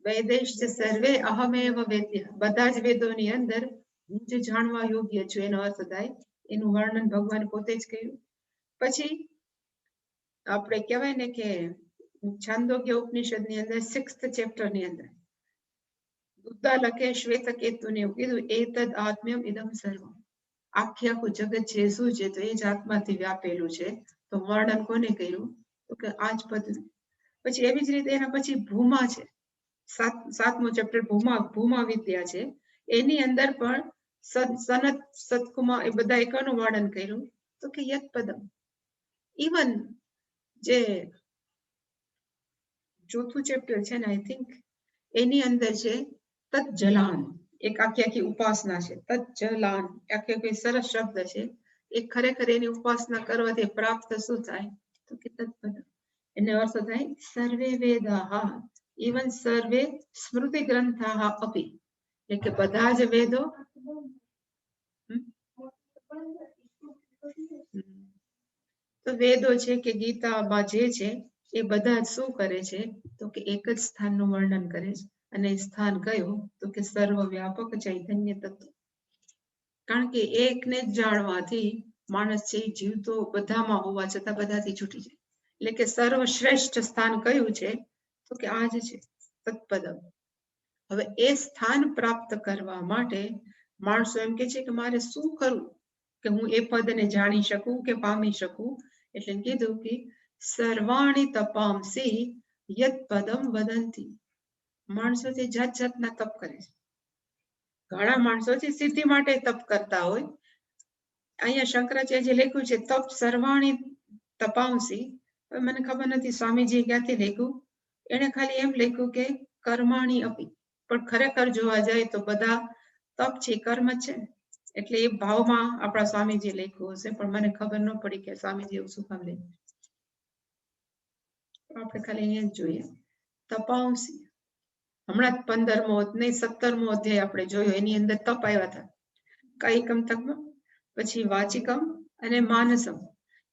વેદેશ્ચ સર્વે અહમેવ વેદ્ય, બધા જ વેદોની અંદર હું જ જાણવા યોગ્ય છું, એનો અર્થ થાય. એનું વર્ણન ભગવાન પોતે જ કર્યું. પછી આપણે કહેવાય ને કે છાંદોગ્ય ઉપનિષદની અંદર 6th ચેપ્ટરની અંદર ઉદ્દાલકે શ્વેતકેતુને એવું કીધું, એતદ આત્મ્યમ ઇદમ સર્વમ, આખું જગત છે શું છે, તો એ જ આત્માથી વ્યાપેલું છે. તો વર્ણન કોને કર્યું? તો કે આ જ પદ. પછી એવી જ રીતે એના પછી ભૂમા છે, 7મો ચેપ્ટર ભૂમા વિદ્યા છે. એની અંદર પણ સનત સતકુમાર એ બધા એકાનું વર્ણન કર્યું. તો કે યત પદમ. ઇવન જે 4થું ચેપ્ટર છે ને, આઈ થિંક એની અંદર છે તત્જલાન, એક આખી ઉપાસના છે. તત્જલાન આખી સરસ શબ્દ છે. એ ખરેખર એની ઉપાસના કરવાથી પ્રાપ્ત શું થાય? તો કે તત્પદ. એનો અર્થ થાય સર્વે વેદાહ, ઇવન સર્વે સ્મૃતિ ગ્રંથાહ અપી, એટલે કે બધા જ વેદો. તો વેદો છે કે ગીતામાં જે છે એ બધા શું કરે છે? તો કે એક જ સ્થાનનું વર્ણન કરે છે. અને સ્થાન કયું? તો કે સર્વવ્યાપક ચૈતન્ય તત્વ. કારણ કે એકને જ જાણવાથી માણસ છે જીવતો બધામાં હોવા છતાં બધાથી છૂટી જાય. એટલે કે સર્વશ્રેષ્ઠ સ્થાન કયું છે? તો કે આ જ છે તત્પદમ. હવે એ સ્થાન પ્રાપ્ત કરવા માટે માણસો એમ કે છે કે મારે શું કરવું કે હું એ પદને જાણી શકું કે પામી શકું? એટલે કીધું કે સર્વાણી તપાંસી યત પદમ વદંતી. માણસો છે જાત જાતના તપ કરે છે. ઘણા માણસો છે સિદ્ધિ માટે તપ કરતા હોય. અહીંયા શંકરાચાર્ય લખ્યું છે તપ સર્વાણી તપાંસી. મને ખબર નથી સ્વામીજી ક્યાંથી લખ્યું. એને ખાલી એમ લખ્યું કે કર્માણી અપી, પણ ખરેખર જોવા જાય તો બધા તપ છે કર્મ છે. એટલે એ ભાવમાં આપણા સ્વામીજી લખ્યું હશે, પણ મને ખબર ન પડી કે સ્વામીજી એવું શું કામ લખ્યું. આપણે ખાલી અહીંયા જ જોઈએ તપાંસી. હમણાં જ 15મો નહીં 17મો અધ્યાય આપણે જોયો, એની અંદર તપ આવ્યા હતા. કાયિકમ તપ, પછી વાચિકમ અને માનસમ.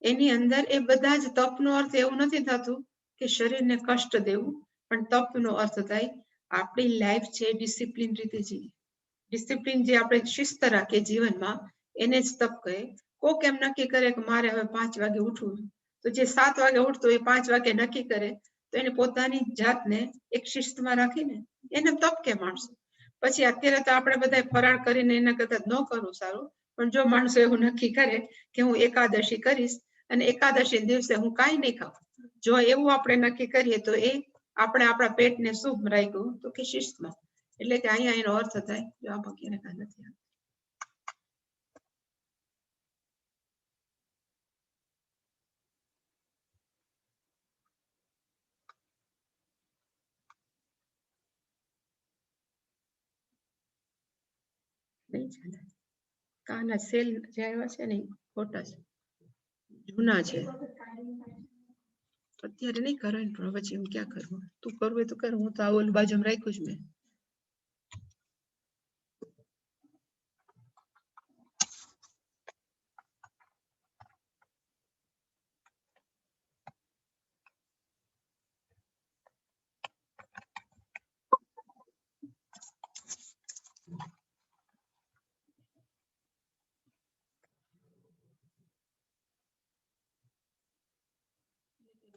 એની અંદર એ બધા જ તપનો અર્થ એવું નથી થતું કે શરીરને કષ્ટ દેવું, પણ તપનો અર્થ થાય આપણી લાઈફ છે ડિસિપ્લિન રીતે જીવી. ડિસિપ્લિન જે આપણે શિસ્ત રાખીએ જીવનમાં એને જ તપ કહે. કોક એમ નક્કી કરે કે મારે હવે 5 વાગે ઉઠવું, તો જે 7 વાગે ઉઠતો એ 5 વાગે નક્કી કરે, તો એને પોતાની જાતને એક શિસ્તમાં રાખીને એને તપ કે માણસો. પછી અત્યારે તો આપણે બધા ફરાળ કરીને એના કરતા ન કરવું સારું, પણ જો માણસો એવું નક્કી કરે કે હું એકાદશી કરીશ અને એકાદશી દિવસે હું કાંઈ નહીં ખાઉં, જો એવું આપણે નક્કી કરીએ તો એ આપણે આપણા પેટને શુભ રાખ્યું, તો કે શિસ્તમાં. એટલે કે અહીંયા એનો અર્થ થાય જો આ ભગીને કાંઈ નથી. નહીં ચાલે. કાના સેલ જે આવ્યા છે ને ખોટા છે, જૂના છે. અત્યારે નહીં કરે પણ પછી એમ ક્યાં કરવું? તું કરવું હોય તો કર, હું તો આ ઓલી બાજુમાં રાખ્યું જ મેં.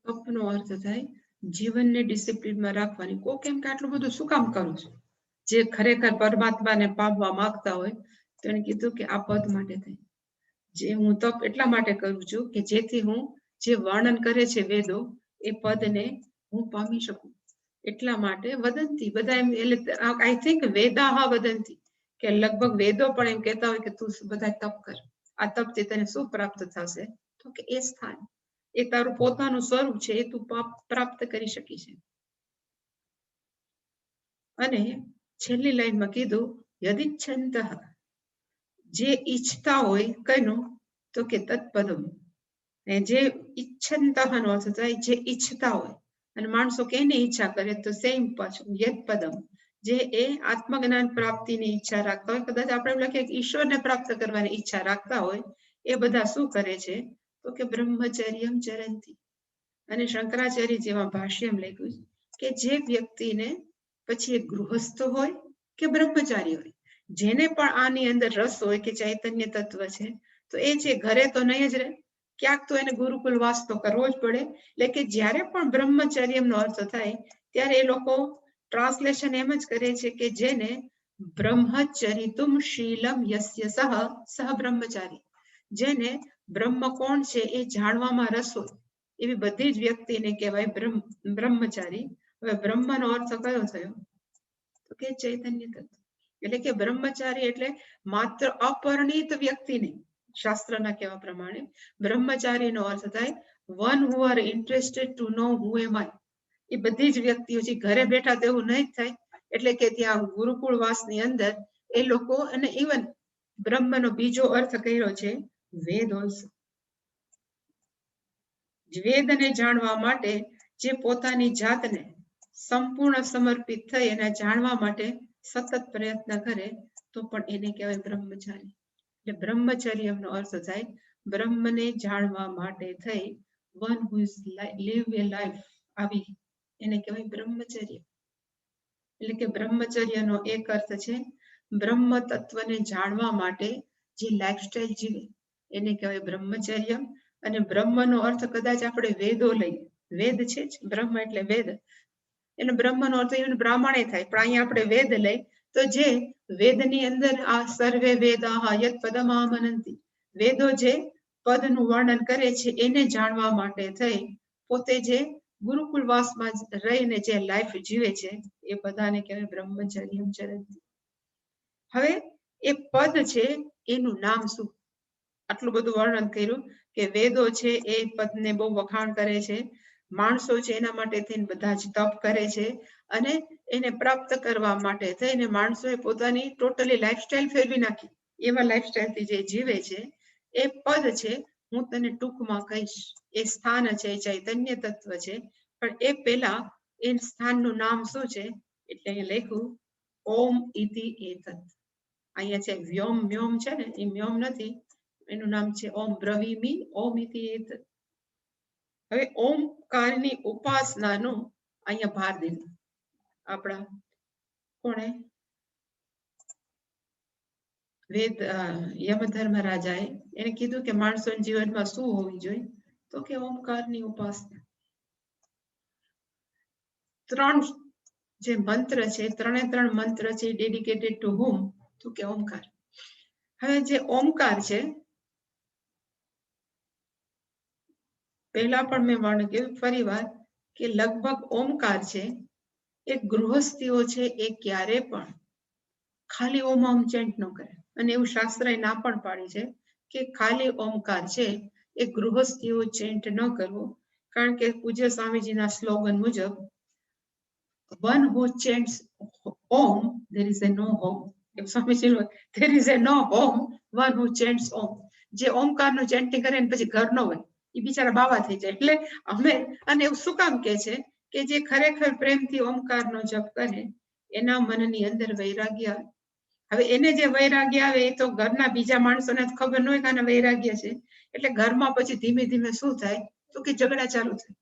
તપનો અર્થ થાય જીવનને ડિસિપ્લિનમાં રાખવાની. કોક એમ કે આટલું બધું શું કામ કરું છું? જે ખરેખર પરમાત્માને પામવા માંગતા હોય તો એને કીધું કે આ પદ માટે થાય. જે હું તપ એટલા માટે કરું છું કે જેથી હું જે વર્ણન કરે છે વેદો એ પદને હું પામી શકું. એટલા માટે વદંતી બધા એમ, એટલે આઈ થિંક વેદાહ વદંતી, કે લગભગ વેદો પણ એમ કહેતા હોય કે તું બધા તપ કર, આ તપથી તને શું પ્રાપ્ત થશે? તો કે એ સ્થાન, એ તારું પોતાનું સ્વરૂપ છે, એ તું પ્રાપ્ત કરી શકી છે. અને છેલ્લી લાઈનમાં કીધું યદિચ્છંતઃ, જે ઈચ્છતા હોય કઈનું? તો કે તત્પદમ. જે ઈચ્છંતઃનો અર્થ થાય જે ઈચ્છતા હોય. અને માણસો કેની ઈચ્છા કરે? તો સેમ પાછું યદ પદમ, જે એ આત્મજ્ઞાન પ્રાપ્તિની ઈચ્છા રાખતા હોય, કદાચ આપણે એમ લખીએ કે ઈશ્વરને પ્રાપ્ત કરવાની ઈચ્છા રાખતા હોય, એ બધા શું કરે છે તો કે બ્રહ્મચર્યમ ચરંતી. અને શંકરાચાર્ય જેવા ભાષ્યમ લખ્યું કે જે વ્યક્તિને પછી એ ગૃહસ્થ હોય કે બ્રહ્મચારી હોય, જેને પણ આની અંદર રસ હોય કે ચૈતન્ય તત્વ છે, તો એ છે ઘરે તો નહીં જ રહે, ક્યાંક તો એને ગુરુકુલ વાસ તો કરવો જ પડે. એટલે કે જ્યારે પણ બ્રહ્મચર્યનો અર્થ થાય ત્યારે એ લોકો ટ્રાન્સલેશન એમ જ કરે છે કે જેને બ્રહ્મચરિતુમ શીલમ યસ્ય સહ બ્રહ્મચારી, જેને બ્રહ્મ કોણ છે એ જાણવામાં રસ હોય, એવી બધી જ વ્યક્તિને કહેવાય બ્રહ્મચારી. હવે બ્રહ્મનો અર્થ કયો થયો તો કે ચૈતન્ય તત્વ. એટલે કે બ્રહ્મચારી એટલે માત્ર અપરિણિત વ્યક્તિને, શાસ્ત્રના કહેવા પ્રમાણે બ્રહ્મચારીનો અર્થ થાય one who are interested to know who am I. એ બધી જ વ્યક્તિઓ છે, ઘરે બેઠા તેવું નહીં જ થાય. એટલે કે ત્યાં ગુરુકુળ વાસની અંદર એ લોકો, અને ઇવન બ્રહ્મનો બીજો અર્થ કર્યો છે વેદ ઓલ્સો. વેદને જાણવા માટે જે પોતાની જાતને સંપૂર્ણ સમર્પિત થઈ અને જાણવા માટે સતત પ્રયત્ન કરે તો પણ એને કહેવાય બ્રહ્મચારી. એટલે બ્રહ્મચર્યનો અર્થ થાય બ્રહ્મને જાણવા માટે થઈ one who is live a life, આવી એને કહેવાય બ્રહ્મચર્ય. એટલે કે બ્રહ્મચર્યનો એક અર્થ છે બ્રહ્મ તત્વને જાણવા માટે જે લાઈફસ્ટાઈલ જીવે એને કહેવાય બ્રહ્મચર્ય. અને બ્રહ્મનો અર્થ કદાચ આપણે વેદો લઈએ, વેદ છે જ, બ્રહ્મ એટલે વેદ, એટલે બ્રહ્મનો અર્થ even બ્રાહ્મણે થાય, પણ અહીંયા આપણે વેદ લઈ તો જે વેદની અંદર આ સર્વે વેદાહ યત પદમામનંતિ, વેદો જે પદનું વર્ણન કરે છે એને જાણવા માટે થઈ પોતે જે ગુરુકુલ વાસમાં રહીને જે લાઈફ જીવે છે એ બધાને કહેવાય બ્રહ્મચર્યમ ચરંતી. હવે એ પદ છે એનું નામ શું? આટલું બધું વર્ણન કર્યું કે વેદો છે એ પદને બહુ વખાણ કરે છે, માણસો છે એના માટે થઈને બધા જ તપ કરે છે, અને એને પ્રાપ્ત કરવા માટે થઈને માણસોએ પોતાની ટોટલી લાઈફસ્ટાઈલ ફેરવી નાખી. એવા લાઈફસ્ટાઈલથી જે જીવે છે એ પદ છે, હું તને ટૂંકમાં કહીશ. એ સ્થાન છે, ચૈતન્ય તત્વ છે, પણ એ પેલા એ સ્થાનનું નામ શું છે એટલે અહીંયા લખ્યું ઓમ ઇતિ એતત. અહીંયા છે વ્યોમ મ્યોમ છે ને, એ મ્યોમ નથી, એનું નામ છે ઓમ બ્રવીમી ઓમ ઇતિ એતત. હવે ઓમકારની ઉપાસનાનો અહીંયા ભાર દીધો આપણા કોણે, વેદ યમધર્મરાજાએ. એને કીધું કે માણસોના જીવનમાં શું હોવી જોઈએ તો કે ઓમકારની ઉપાસના. 3 જે મંત્ર છે, 3 મંત્ર છે ડેડિકેટેડ ટુ હુમ તો કે ઓમકાર. હવે જે ઓમકાર છે, પહેલા પણ મેં વર્ણન કર્યું ફરી વાર કે લગભગ ઓમકાર છે એ ગૃહસ્થીઓ છે એ ક્યારે પણ ખાલી ઓમ ઓમ ચેન્ટ ન કરે. અને એવું શાસ્ત્રએ ના પણ પાડી છે કે ખાલી ઓમકાર છે એ ગૃહસ્થીઓ ચેન્ટ ન કરવો, કારણ કે પૂજ્ય સ્વામીજીના સ્લોગન મુજબ one who chants om there is a no home. Swamiji there is a no home, one who chants om. જે ઓમકારનું ચેન્ટિંગ કરે ને પછી ઘર ન હોય એ બિચારા બાવા થઈ જાય. એટલે અમે, અને એવું શું કામ કે છે કે જે ખરેખર પ્રેમથી ઓમકારનો જપ કરે એના મનની અંદર વૈરાગ્ય આવે. હવે એને જે વૈરાગ્ય આવે એ તો ઘરના બીજા માણસોને ખબર ન હોય કે આને વૈરાગ્ય છે, એટલે ઘરમાં પછી ધીમે ધીમે શું થાય તો કે ઝઘડા ચાલુ થાય.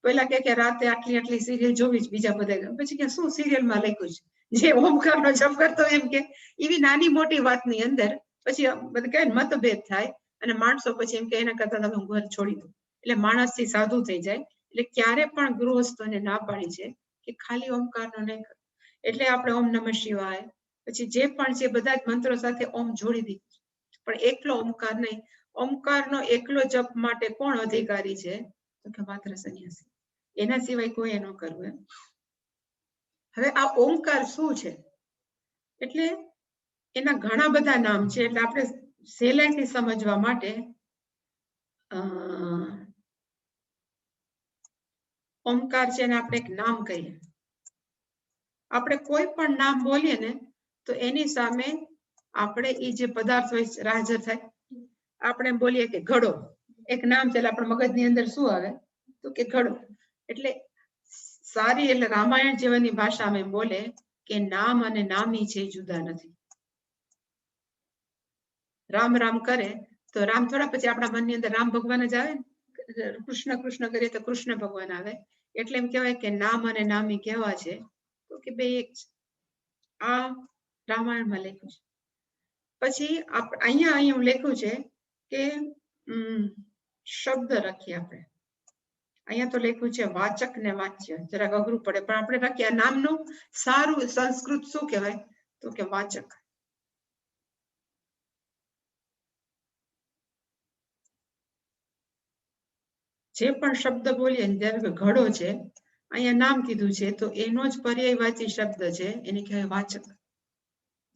પેલા કે રાતે આટલી સિરિયલ જોવી જ, બીજા બધા પછી કે શું સિરિયલમાં લખ્યું છે, જે ઓમકારનો જપ કરતો એમ કે એવી નાની મોટી વાતની અંદર પછી બધા કહે મતભેદ થાય, અને માણસો પછી એમ કે એના કરતા તમે ઘર છોડી દો. એટલે માણસથી સાધુ થઈ જાય. એટલે ક્યારે પણ ગૃહસ્થોને ના પાડી છે કે ખાલી ઓમકારનો નહીં કરો. એટલે આપણે ઓમ નમઃ શિવાય પછી જે પણ છે બધા જ મંત્રો સાથે ઓમ જોડી દીધું, પણ એકલો ઓમકાર નહીં. ઓમકારનો એકલો જપ માટે કોણ અધિકારી છે તો કે માત્ર સંન્યાસી, એના સિવાય કોઈ ન કરવું એમ. હવે આ ઓમકાર શું છે એટલે એના ઘણા બધા નામ છે, એટલે આપણે સહેલાઈથી સમજવા માટે ઓમકાર છે એને આપણે એક નામ કહીએ. આપણે કોઈ પણ નામ બોલીએ ને તો એની સામે આપણે એ જે પદાર્થ હોય હાજર થાય. આપણે બોલીએ કે ઘડો, એક નામ છે એટલે આપણા મગજની અંદર શું આવે તો કે ઘડો. એટલે સારી એટલે રામાયણ જેવાની ભાષામાં બોલે કે નામ અને નામી છે જુદા નથી. રામ રામ કરે તો રામ થોડા પછી આપણા મનની અંદર રામ ભગવાન જ આવે ને, કૃષ્ણ કૃષ્ણ કરીએ તો કૃષ્ણ ભગવાન આવે. એટલે એમ કહેવાય કે નામ અને નામી કેવા છે તો કે બે એક છે. આ રામાયણમાં લખ્યું છે. પછી અહીંયા લખ્યું છે કે શબ્દ રાખીએ આપણે. અહીંયા તો લખ્યું છે વાચક ને વાચ્ય, જરાક અઘરું પડે પણ આપણે રાખીએ. આ નામનું સારું સંસ્કૃત શું કહેવાય તો કે વાચક. જે પણ શબ્દ બોલીએ જ્યારે કે ઘડો છે, અહીંયા નામ કીધું છે તો એનો જ પર્યાયવાચી શબ્દ છે, એને કહેવાય વાચક.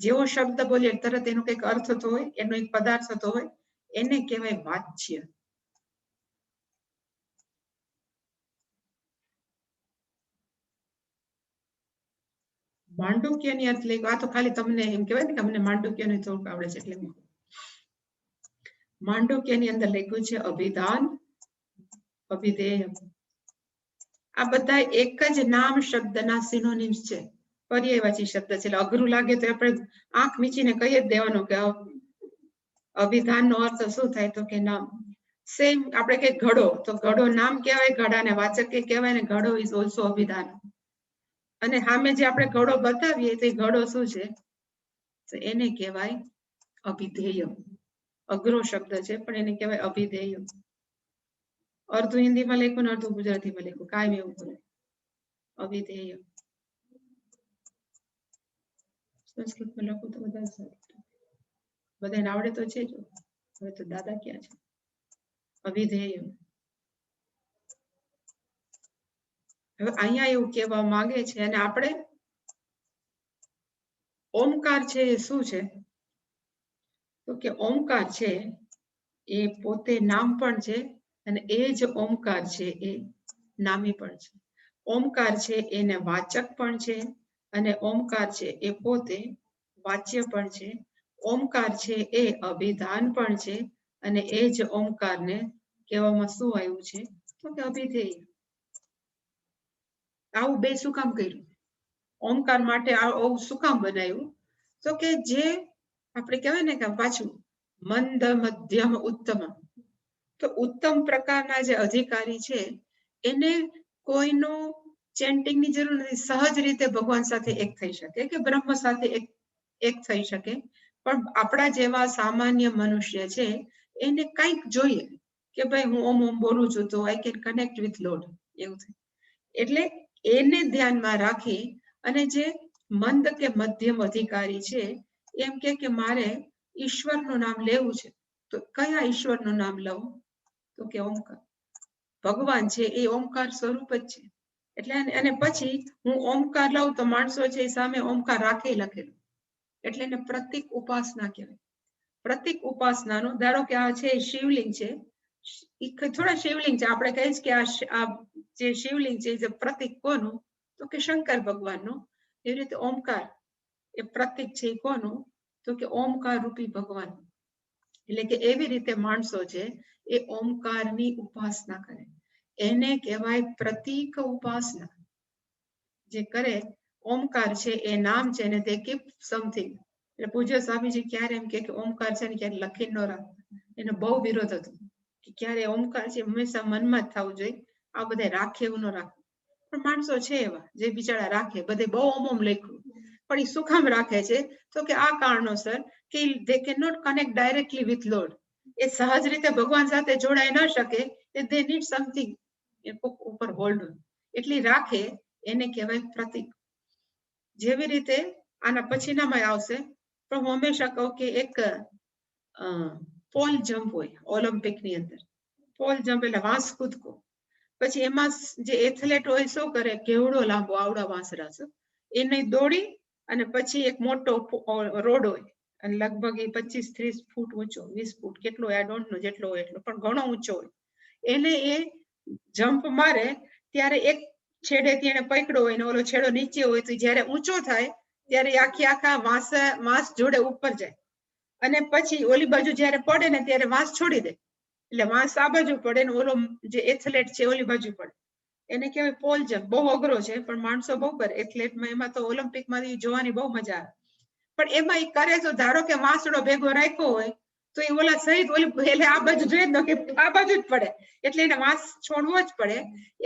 જેવો શબ્દ બોલીએ તરત એનો કંઈક અર્થ થતો હોય, એનો એક પદાર્થ થતો હોય, એને કહેવાય વાચ્ય. માંડુક્યની અર્થ લઈ, આ તો ખાલી તમને એમ કહેવાય ને કે અમને માંડુક્યની થોડુંક આવડે છે એટલે માંડુક્યની અંદર લખ્યું છે અભિધાન, અભિધેય. આ બધા એક જ નામ શબ્દના સિનોનિમ્સ છે, પર્યાયવાચી શબ્દ છે. એટલે અઘરું લાગે તો આપણે આંખ મીચીને કહી જ દેવાનું કે અભિધાનનો અર્થ શું થાય તો કે નામ. સેમ આપણે કે ઘડો, તો ઘડો નામ કહેવાય, ઘડાને વાચક કહેવાય ને ઘડો ઇઝ ઓલ્સો અભિધાન. અને સામે જે આપણે ઘડો બતાવીએ તો ઘડો શું છે તો એને કહેવાય અભિધેય. અઘરો શબ્દ છે પણ એને કહેવાય અભિધેય. અડધું હિન્દીમાં લખ્યું ને અડધું ગુજરાતીમાં લખ્યું, કાયમ એવું કરે. અભિધેય સંસ્કૃતમાં લખું તો બધા સારું, બધાને આવડે તો છે જ. હવે તો દાદા ક્યાં છે. અભિધેય. હવે અહીંયા એવું કહેવા માંગે છે, અને આપણે ઓમકાર છે એ શું છે તો કે ઓમકાર છે એ પોતે નામ પણ છે અને એ જ ઓમકાર છે એ નામી પણ છે. ઓમકાર છે એને વાચક પણ છે અને ઓમકાર છે એ પોતે વાચ્ય પણ છે. ઓમકાર છે એ અભિધાન પણ છે અને એ જ ઓમકારને કહેવામાં શું આવ્યું છે તો કે અભિધેય. આવું બે શું કામ કર્યું? ઓમકાર માટે આવું શું કામ બનાવ્યું તો કે જે આપણે કહેવાય ને કે પાછું મંદ મધ્યમ ઉત્તમ, તો ઉત્તમ પ્રકારના જે અધિકારી છે એને કોઈનો ચેન્ટિંગની જરૂર નથી, સહજ રીતે ભગવાન સાથે એક થઈ શકે કે બ્રહ્મ સાથે એક થઈ શકે. પણ આપણા જેવા સામાન્ય મનુષ્ય છે એને કંઈક જોઈએ કે ભાઈ હું ઓમ ઓમ બોલું છું તો I can connect with lord, એવું થાય. એટલે એને ધ્યાનમાં રાખી અને જે મંદ કે મધ્યમ અધિકારી છે એમ કે મારે ઈશ્વરનું નામ લેવું છે, તો કયા ઈશ્વરનું નામ લઉં તો કે ઓમકાર. ભગવાન છે એ ઓમકાર સ્વરૂપ જ છે. એટલે અને પછી હું ઓમકાર લઉં તો માણસો છે એ સામે ઓમકાર રાખે લખેલું, એટલે એને પ્રતિક ઉપાસના કહેવાય. પ્રતિક ઉપાસનાનો ધારો કે આ છે શિવલિંગ છે, થોડા શિવલિંગ છે, આપણે કહીએ કે આ જે શિવલિંગ છે એ પ્રતિક કોનું તો કે શંકર ભગવાનનું. એવી રીતે ઓમકાર એ પ્રતિક છે કોનું તો કે ઓમકાર રૂપી ભગવાન. એટલે કે એવી રીતે માણસો છે એ ઓમકારની ઉપાસના કરે, એને કહેવાય પ્રતિક ઉપાસના. જે કરે ઓમકાર છે એ નામ છે ને તે કીપ સમથિંગ. એટલે પૂજ્ય સ્વામીજી ક્યારે એમ કે ઓમકાર છે ને ક્યારે લખીને ન રાખતા, એનો બહુ વિરોધ હતો કે ક્યારે ઓમકાર છે હંમેશા મનમાં જ થવું જોઈએ, આ બધા રાખે એવું ન રાખે. પણ માણસો છે એવા જે બિચારા રાખે, બધે બહુ ઓમ લખ્યું પણ એ શું કામ રાખે છે તો કે આ કારણોસર કે they cannot connect directly with Lord. એ સહજ રીતે ભગવાન સાથે જોડાઈ ન શકે, they need something ઉપર હોલ્ડ. એટલી રાખે એને કહેવાય પ્રતિક. જેવી રીતે આના પછીનામાં આવશે પણ હું હંમેશા કહું કે એક પોલ જમ્પ હોય ઓલિમ્પિકની અંદર, પોલ જમ્પ એટલે વાંસ કૂદકો. પછી એમાં જે એથ્લેટ હોય શું કરે, કેવડો લાંબો આવડા વાંસરા છે એને દોડી અને પછી એક મોટો રોડ હોય અને લગભગ એ 25-30 ફૂટ ઊંચો, 20 ફૂટ કેટલો આઈ ડોન્ટ નો જેટલો હોય એટલો, પણ ઘણો ઊંચો હોય. એને એ જમ્પ મારે ત્યારે એક છેડે તેને પકડ્યો હોય ને ઓલો છેડો નીચે હોય, તો જ્યારે ઊંચો થાય ત્યારે આખા વાંસ જોડે ઉપર જાય અને પછી ઓલી બાજુ જ્યારે પડે ને ત્યારે વાંસ છોડી દે, એટલે વાંસ આ બાજુ પડે ને ઓલો જે એથ્લેટ છે ઓલી બાજુ પડે. એને કહેવાય પોલ જમ્પ. બહુ અઘરો છે પણ માણસો બહુ કરે એથ્લેટમાં. એમાં તો ઓલિમ્પિકમાં જોવાની બહુ મજા આવે. પણ એમાં એ કરે તો ધારો કે વાંસડો ભેગો રાખ્યો હોય તો એ ઓલા સહિત ઓલી એટલે આ બાજુ જોઈએ ને કે આ બાજુ જ પડે, એટલે એને વાંસ છોડવો જ પડે.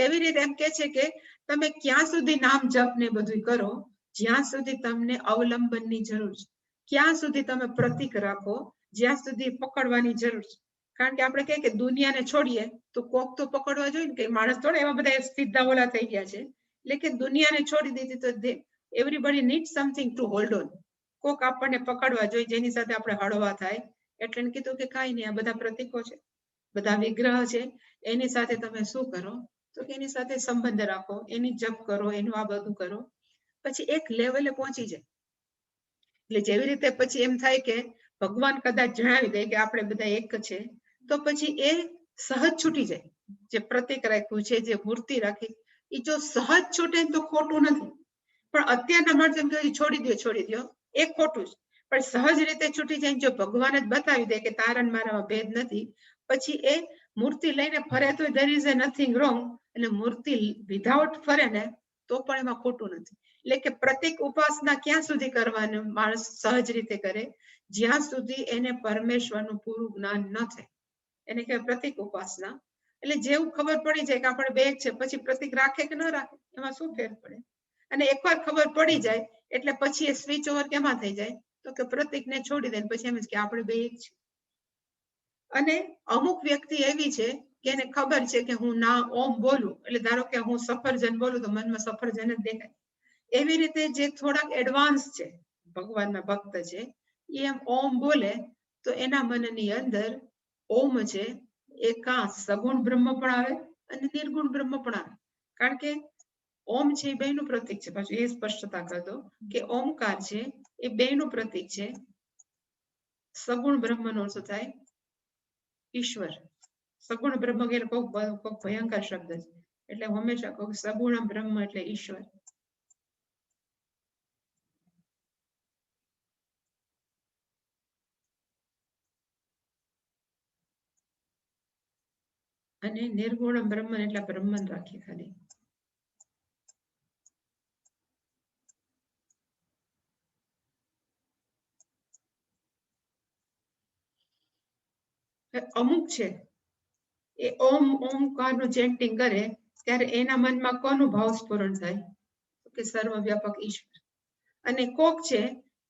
એવી રીતે એમ કે છે કે તમે ક્યાં સુધી નામ જપ ને બધું કરો જ્યાં સુધી તમને અવલંબનની જરૂર છે, ક્યાં સુધી તમે પ્રતીક રાખો જ્યાં સુધી પકડવાની જરૂર છે. કારણ કે આપણે કહીએ કે દુનિયાને છોડીએ તો કોક તો પકડવા જોઈએ ને, કે માણસ થોડા એવા બધા સીધા ઓલા થઈ ગયા છે. એટલે કે દુનિયાને છોડી દીધી તો everybody need something to hold on. કોક આપણને પકડવા જોઈએ જેની સાથે આપણે હળવા થાય. એટલે એને કીધું કે કાંઈ નહીં, આ બધા પ્રતીકો છે, બધા વિગ્રહ છે, એની સાથે તમે શું કરો તો કે એની સાથે સંબંધ રાખો, એની જપ કરો, એનું આ બધું કરો. પછી એક લેવલે પહોંચી જાય. એટલે જેવી રીતે પછી એમ થાય કે ભગવાન કદાચ જણાવી દે કે આપણે બધા એક છે, તો પછી એ સહજ છૂટી જાય. જે પ્રતીક રાખ્યું છે, જે મૂર્તિ રાખી, એ જો સહજ છૂટે તો ખોટું નથી. પણ અત્યારના માણસો એમ કહે છોડી દો, એ ખોટું છે. પણ સહજ રીતે છૂટી જાય. જો ભગવાન જ બતાવી દે કે તારા મારામાં ભેદ નથી, પછી એ મૂર્તિ લઈને ફરે તો there is nothing wrong. એટલે મૂર્તિ વિધાઉટ ફરે ને તો પણ એમાં ખોટું નથી. એટલે કે પ્રતીક ઉપાસના ક્યાં સુધી કરવાનું માણસ સહજ રીતે કરે જ્યાં સુધી એને પરમેશ્વરનું પૂરું જ્ઞાન ન થાય. એને કહેવાય પ્રતીક ઉપાસના. એટલે જેવું ખબર પડી જાય કે આપણે બે છે, પછી પ્રતીક રાખે કે ન રાખે એમાં શું ફેર પડે. અને એકવાર ખબર પડી જાય એટલે પછી એ સ્વિચ ઓવર કેમાં થઈ જાય તો કે પ્રતીકને છોડી દે પછી એમ કે આપણે બે એક છે. અને અમુક વ્યક્તિ એવી છે કે એને ખબર છે કે હું ના ઓમ બોલું એટલે ધારો કે હું સફરજન બોલું તો મનમાં સફરજન જ દેખાય. એવી રીતે જે થોડાક એડવાન્સ છે, ભગવાનના ભક્ત છે, એ એમ ઓમ બોલે તો એના મનની અંદર ઓમ છે એ કાં સગુણ બ્રહ્મ પણ આવે અને નિર્ગુણ બ્રહ્મ પણ આવે. કારણ કે ઓમ છે એ બેનું પ્રતીક છે. પાછું એ સ્પષ્ટતા કરી દો કે ઓમકાર છે એ બેનું પ્રતીક છે. સગુણ બ્રહ્મનો અર્થ થાય ઈશ્વર. સગુણ બ્રહ્મ એટલે કોઈક ભયંકર શબ્દ છે, એટલે હંમેશા કહું સગુણ બ્રહ્મ એટલે ઈશ્વર. અને નિર્ગુણ બ્રહ્મ એટલે બ્રહ્મન રાખીએ ખાલી. અમુક છે એ ઓમકારનું ચેન્ટિંગ કરે ત્યારે એના મનમાં કોનું ભાવ સ્ફુરણ થાય કે સર્વવ્યાપક ઈશ્વર. અને કોક છે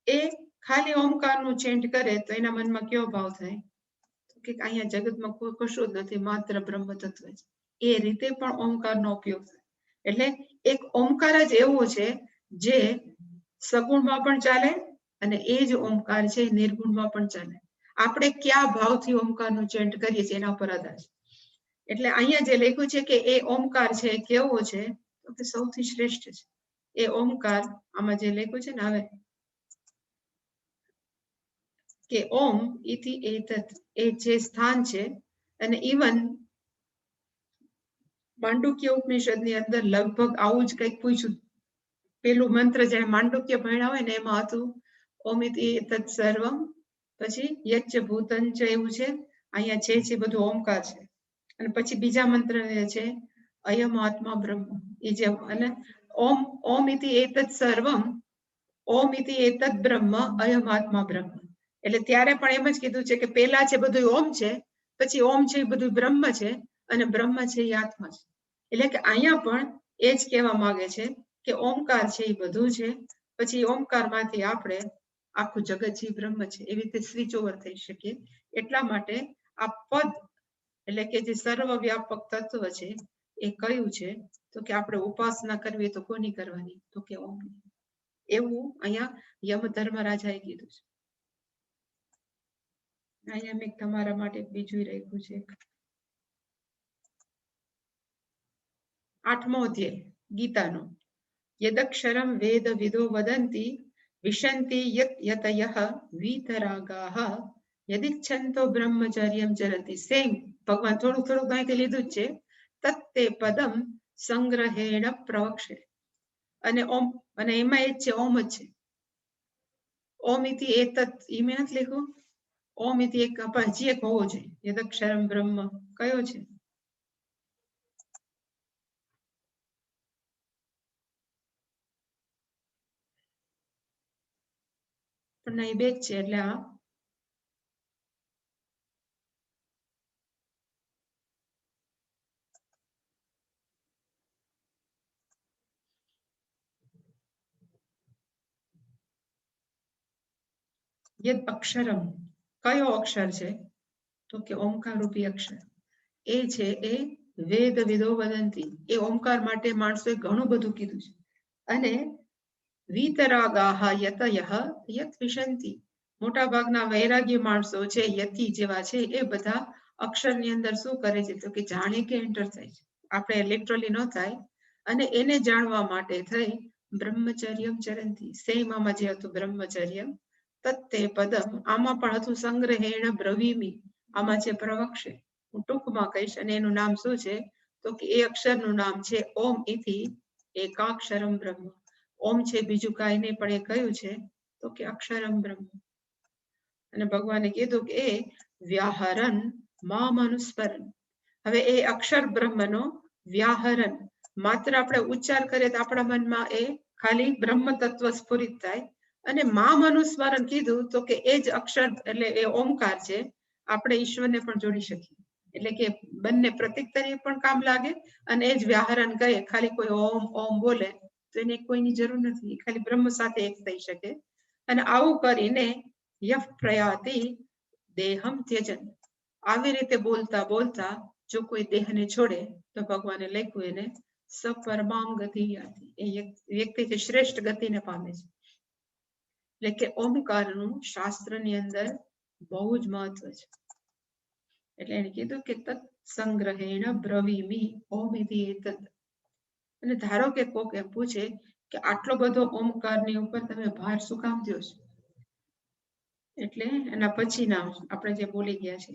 એ ખાલી ઓમકારનું ચેન્ટ કરે તો એના મનમાં કેવો ભાવ થાય કે અહીંયા જગતમાં કોઈ કશું જ નથી, માત્ર બ્રહ્મ તત્વ છે. એ રીતે પણ ઓમકારનો ઉપયોગ થાય. એટલે એક ઓમકાર જ એવો છે જે સગુણમાં પણ ચાલે અને એ જ ઓમકાર છે નિર્ગુણમાં પણ ચાલે. આપણે કયા ભાવથી ઓમકારનું ચેન્ટ કરીએ છીએ એના પર આધાર છે. એટલે અહીંયા જે લખ્યું છે કે એ ઓમકાર છે કેવો છે તો કે સૌથી શ્રેષ્ઠ છે. એ ઓમકાર આમાં જે લખ્યું છે ને હવે કે ઓમ ઇતિ એતત એ જે સ્થાન છે. અને ઇવન માંડુક્ય ઉપનિષદની અંદર લગભગ આવું જ કંઈક પૂછ્યું. પેલું મંત્ર જેને માંડુક્ય ભણ્યા હોય ને એમાં હતું ઓમ ઇતિ એતત સર્વમ, પછી યચ્ચ ભૂતં ચ એવું છે. અહીંયા છે બધું ઓમકાર છે. અને પછી બીજા મંત્ર છે અયમ આત્મા બ્રહ્મ. એ જે અને ઓમ ઇતિ એતત સર્વમ, ઓમ ઇતિ એતત બ્રહ્મ, અયમ આત્મા બ્રહ્મ. એટલે ત્યારે પણ એમ જ કીધું છે કે પેલા છે બધું ઓમ છે, પછી ઓમ છે એ બધું બ્રહ્મ છે અને બ્રહ્મ છે એ આત્મા છે. એટલે કે અહીંયા પણ એ જ કહેવા માંગે છે કે ઓમકાર છે એ બધું છે, પછી ઓમકારમાંથી આપણે આખું જગત છે બ્રહ્મ છે. એવી રીતે સ્વિચ ઓવર થઈ શકીએ. એટલા માટે આ પદ એટલે કે જે સર્વવ્યાપક તત્વ છે એ કયું છે તો કે આપણે ઉપાસના કરવી તો કોની કરવાની તો કે ઓમ. એવું અહીંયા યમ ધર્મરાજાએ કીધું છે. અહીંયા મેં તમારા માટે બીજું રાખ્યું છે 8મો અધ્યાય ગીતાનો. યદક્ષરમ વેદ વિદો વદંતી વિશંતિ યતયઃ વીતરાગાઃ યદિચ્છન્તો બ્રહ્મચર્યમ ચરંતિ. સેમ ભગવાન થોડું અહીંથી લીધું જ છે. તત્તે પદમ સંગ્રહેણ પ્રવક્ષે. અને ઓમ અને એમાં એ જ છે ઓમ જ છે. ઓમ ઇતિ એતત ઈ મેં નથી લખ્યું. ઓમ ઇતિ એક હજી એક હોવો જોઈએ. યદક્ષરમ બ્રહ્મ કયો છે પણ અહીં બે જ છે એટલે આ યદ અક્ષરમ કયો અક્ષર છે તો કે ઓમકાર રૂપી અક્ષર એ છે એ વેદ વિદો વદંતી એ ઓમકાર માટે માણસોએ ઘણું બધું કીધું છે અને વીતરાગાહ યતયઃ યત વિશંતિ મોટા ભાગના વૈરાગ્ય માણસો છે યતિ જેવા છે એ બધા અક્ષરની અંદર શું કરે છે તો કે જાણે કે એન્ટર થાય છે આપણે લિટરલી ન થાય અને એને જાણવા માટે થઈ બ્રહ્મચર્યમ ચરંતી સેમ આમાં જે હતું બ્રહ્મચર્ય તત્તે પદમ આમાં પણ હતું સંગ્રહેણ બ્રવીમી આમાં જે પ્રવક્ષે હું ટૂંકમાં કહીશ અને એનું નામ શું છે તો કે એ અક્ષરનું નામ છે ઓમ ઇતિ એકાક્ષરમ બ્રહ્મ ઓમ છે બીજું કાંઈ નહીં પણ એ કયું છે તો કે અક્ષરમ બ્રહ્મ અને ભગવાને કીધું કે એ વ્યાહરણ મામ અનુસ્મરણ હવે એ અક્ષર બ્રહ્મનો વ્યાહરણ માત્ર આપણે ઉચ્ચાર કરીએ તો આપણા મનમાં એ ખાલી બ્રહ્મ તત્વ સ્ફુરિત થાય અને મામ અનુસ્મરણ કીધું તો કે એ જ અક્ષર એટલે એ ઓમકાર છે આપણે ઈશ્વરને પણ જોડી શકીએ એટલે કે બંને પ્રતીક તરીકે પણ કામ લાગે અને એ જ વ્યાહરણ કહે ખાલી કોઈ ઓમ ઓમ બોલે તો એને કોઈની જરૂર નથી ખાલી બ્રહ્મ સાથે એક થઈ શકે અને આવું કરીને યફ પ્રયાતિ દેહમ ત્યજન આવી રીતે બોલતા બોલતા જો કોઈ દેહને છોડે તો ભગવાને લખ્યું એને સપરમામ ગતિ એ વ્યક્તિ શ્રેષ્ઠ ગતિને પામે છે એટલે કે ઓમકારનું શાસ્ત્રની અંદર બહુ જ મહત્વ છે એટલે એને કીધું કે તત્ સંગ્રહેણ બ્રવીમી ઓમ ઇતિ એતદ અને ધારો કે કોક એમ પૂછે કે આટલો બધો ઓમકારની ઉપર તમે ભાર શું કામ દ્યો છો એટલે એના પછીના આપણે જે બોલી ગયા છે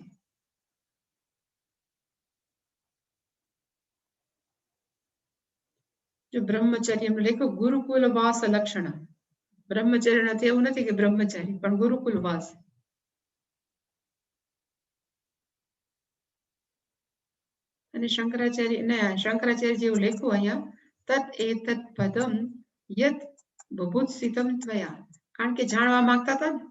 જો બ્રહ્મચર્ય લખ્યું ગુરુકુલ વાસ લક્ષણ બ્રહ્મચર્ય નથી એવું નથી કે બ્રહ્મચારી પણ ગુરુકુલ વાસ અને શંકરાચાર્ય જેવું લખ્યું અહીંયા તત એતત પદમ યત બભુત્સિતમ ત્વયા કારણ કે જાણવા માંગતા હતા ને